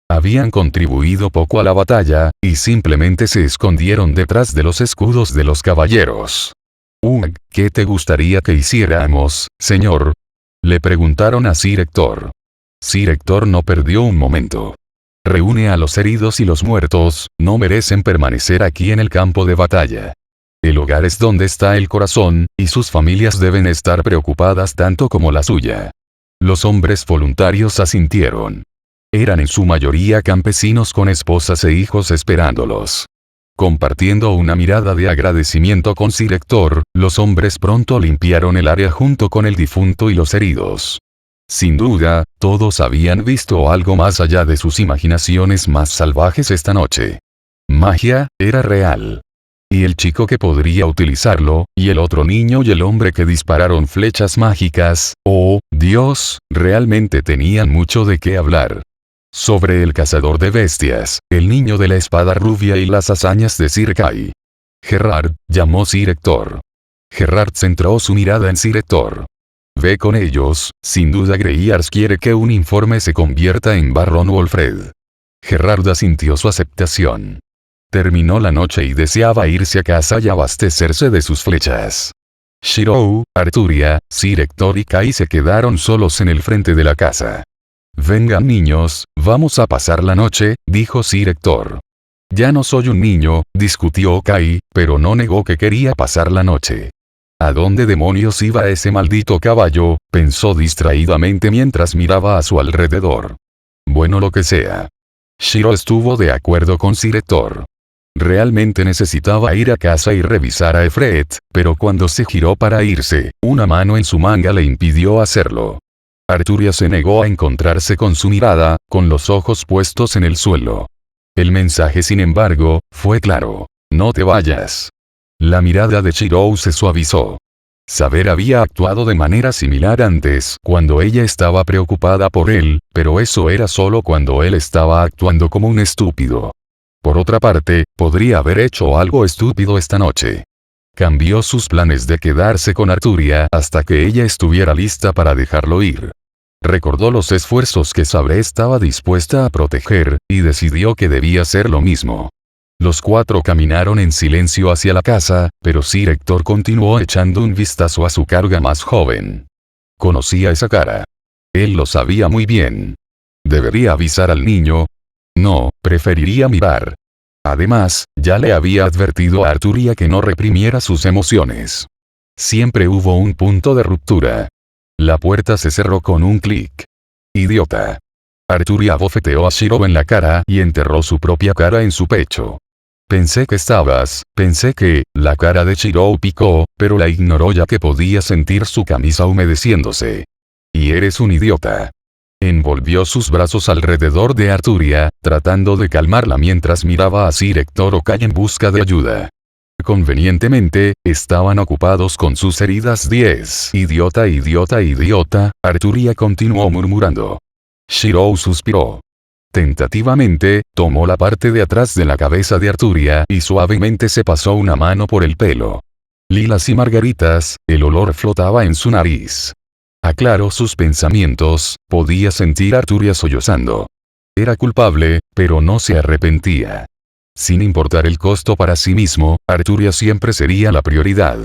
Habían contribuido poco a la batalla, y simplemente se escondieron detrás de los escudos de los caballeros. «¿Qué te gustaría que hiciéramos, señor?», le preguntaron a Sir Hector. Sir Hector no perdió un momento. «Reúne a los heridos y los muertos, no merecen permanecer aquí en el campo de batalla. El hogar es donde está el corazón, y sus familias deben estar preocupadas tanto como la suya». Los hombres voluntarios asintieron. Eran en su mayoría campesinos con esposas e hijos esperándolos. Compartiendo una mirada de agradecimiento con Sir Hector, los hombres pronto limpiaron el área junto con el difunto y los heridos. Sin duda, todos habían visto algo más allá de sus imaginaciones más salvajes esta noche. Magia, era real. Y el chico que podría utilizarlo, y el otro niño y el hombre que dispararon flechas mágicas, oh, Dios, realmente tenían mucho de qué hablar. Sobre el cazador de bestias, el niño de la espada rubia y las hazañas de Sir Kai. «Gerard», llamó Sir Hector. Gerard centró su mirada en Sir Hector. «Ve con ellos, sin duda Greyars quiere que un informe se convierta en Barón Wolfred». Gerard asintió su aceptación. Terminó la noche y deseaba irse a casa y abastecerse de sus flechas. Shiro, Arturia, Sir Hector y Kai se quedaron solos en el frente de la casa. «Vengan niños, vamos a pasar la noche», dijo Sir Hector. «Ya no soy un niño», discutió Kai, pero no negó que quería pasar la noche. «¿A dónde demonios iba ese maldito caballo?», pensó distraídamente mientras miraba a su alrededor. «Bueno, lo que sea». Shiro estuvo de acuerdo con Sir Hector. Realmente necesitaba ir a casa y revisar a Efred, pero cuando se giró para irse, una mano en su manga le impidió hacerlo. Arturia se negó a encontrarse con su mirada, con los ojos puestos en el suelo. El mensaje, sin embargo, fue claro: «No te vayas». La mirada de Shiro se suavizó. Saber había actuado de manera similar antes, cuando ella estaba preocupada por él, pero eso era solo cuando él estaba actuando como un estúpido. Por otra parte, podría haber hecho algo estúpido esta noche. Cambió sus planes de quedarse con Arturia hasta que ella estuviera lista para dejarlo ir. Recordó los esfuerzos que Sabre estaba dispuesta a proteger, y decidió que debía hacer lo mismo. Los cuatro caminaron en silencio hacia la casa, pero Sir Hector continuó echando un vistazo a su carga más joven. Conocía esa cara. Él lo sabía muy bien. ¿Debería avisar al niño? No, preferiría mirar. Además, ya le había advertido a Arturia que no reprimiera sus emociones. Siempre hubo un punto de ruptura. La puerta se cerró con un clic. Idiota. Arturia abofeteó a Shirou en la cara y enterró su propia cara en su pecho. Pensé que, la cara de Shirou picó, pero la ignoró ya que podía sentir su camisa humedeciéndose. Y eres un idiota. Envolvió sus brazos alrededor de Arturia, tratando de calmarla mientras miraba a Sir Hector Okai en busca de ayuda. Convenientemente, estaban ocupados con sus heridas. 10. Idiota, idiota, idiota, Arturia continuó murmurando. Shirou suspiró. Tentativamente, tomó la parte de atrás de la cabeza de Arturia y suavemente se pasó una mano por el pelo. Lilas y margaritas, el olor flotaba en su nariz. Aclaró sus pensamientos, podía sentir a Arturia sollozando. Era culpable, pero no se arrepentía. Sin importar el costo para sí mismo, Arturia siempre sería la prioridad.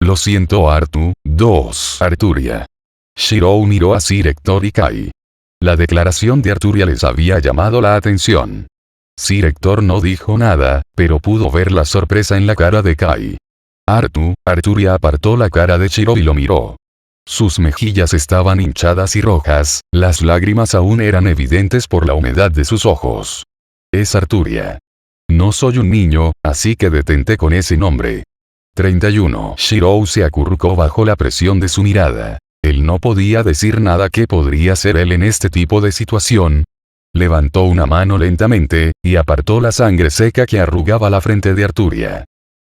Lo siento Artu. 2. Arturia. Shirou miró a Sir Hector y Kai. La declaración de Arturia les había llamado la atención. Sir Hector no dijo nada, pero pudo ver la sorpresa en la cara de Kai. Arturia apartó la cara de Shirou y lo miró. Sus mejillas estaban hinchadas y rojas, las lágrimas aún eran evidentes por la humedad de sus ojos. Es Arturia. No soy un niño, así que detente con ese nombre. 31. Shirou se acurrucó bajo la presión de su mirada. Él no podía decir nada que podría ser él en este tipo de situación. Levantó una mano lentamente, y apartó la sangre seca que arrugaba la frente de Arturia.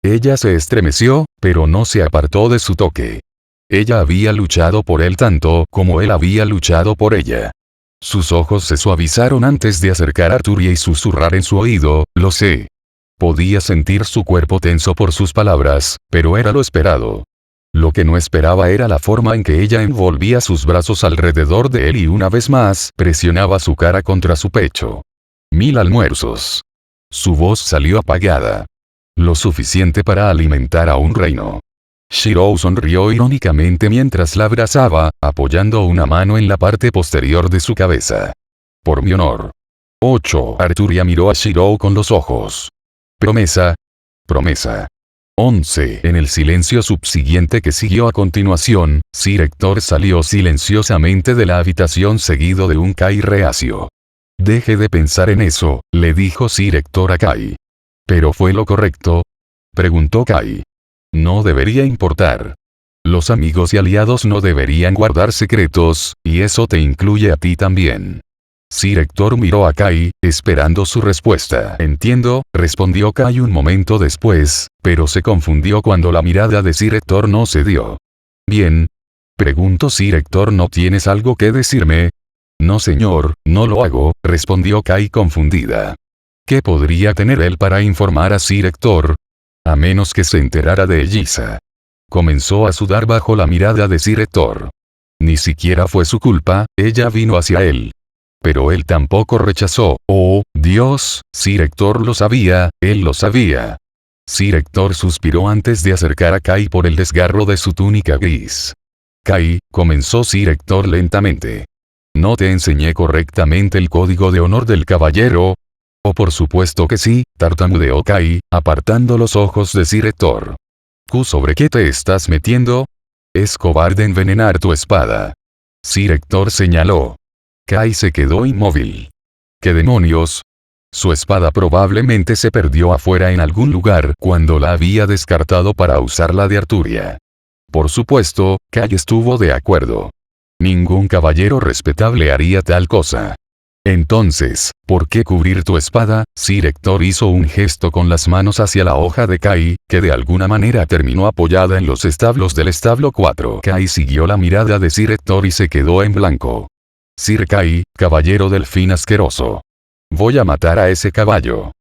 Ella se estremeció, pero no se apartó de su toque. Ella había luchado por él tanto como él había luchado por ella. Sus ojos se suavizaron antes de acercar a Arturia y susurrar en su oído, lo sé. Podía sentir su cuerpo tenso por sus palabras, pero era lo esperado. Lo que no esperaba era la forma en que ella envolvía sus brazos alrededor de él y una vez más presionaba su cara contra su pecho. 1000 almuerzos. Su voz salió apagada. Lo suficiente para alimentar a un reino. Shirou sonrió irónicamente mientras la abrazaba, apoyando una mano en la parte posterior de su cabeza. Por mi honor. 8. Arturia miró a Shirou con los ojos. Promesa. Promesa. 11. En el silencio subsiguiente que siguió a continuación, Sir Hector salió silenciosamente de la habitación seguido de un Kai reacio. Deje de pensar en eso, le dijo Sir Hector a Kai. ¿Pero fue lo correcto? Preguntó Kai. No debería importar. Los amigos y aliados no deberían guardar secretos, y eso te incluye a ti también. Sir Hector miró a Kai, esperando su respuesta. Entiendo, respondió Kai un momento después, pero se confundió cuando la mirada de Sir Hector no cedió. Bien. Preguntó Sir Hector, ¿no tienes algo que decirme? No señor, no lo hago, respondió Kai confundida. ¿Qué podría tener él para informar a Sir Hector? A menos que se enterara de Elisa. Comenzó a sudar bajo la mirada de Sir Hector. Ni siquiera fue su culpa, ella vino hacia él. Pero él tampoco rechazó. Oh, Dios, Sir Hector lo sabía, él lo sabía. Sir Hector suspiró antes de acercar a Kai por el desgarro de su túnica gris. Kai, comenzó Sir Hector lentamente. ¿No te enseñé correctamente el código de honor del caballero? Oh, por supuesto que sí, tartamudeó Kai, apartando los ojos de Sir Hector. ¿Sobre qué te estás metiendo? Es cobarde envenenar tu espada. Sir Hector señaló. Kai se quedó inmóvil. ¿Qué demonios? Su espada probablemente se perdió afuera en algún lugar cuando la había descartado para usarla de Arturia. Por supuesto, Kai estuvo de acuerdo. Ningún caballero respetable haría tal cosa. Entonces, ¿por qué cubrir tu espada? Sir Hector hizo un gesto con las manos hacia la hoja de Kai, que de alguna manera terminó apoyada en los establos del establo 4. Kai siguió la mirada de Sir Hector y se quedó en blanco. Sir Kai, caballero delfín asqueroso. Voy a matar a ese caballo.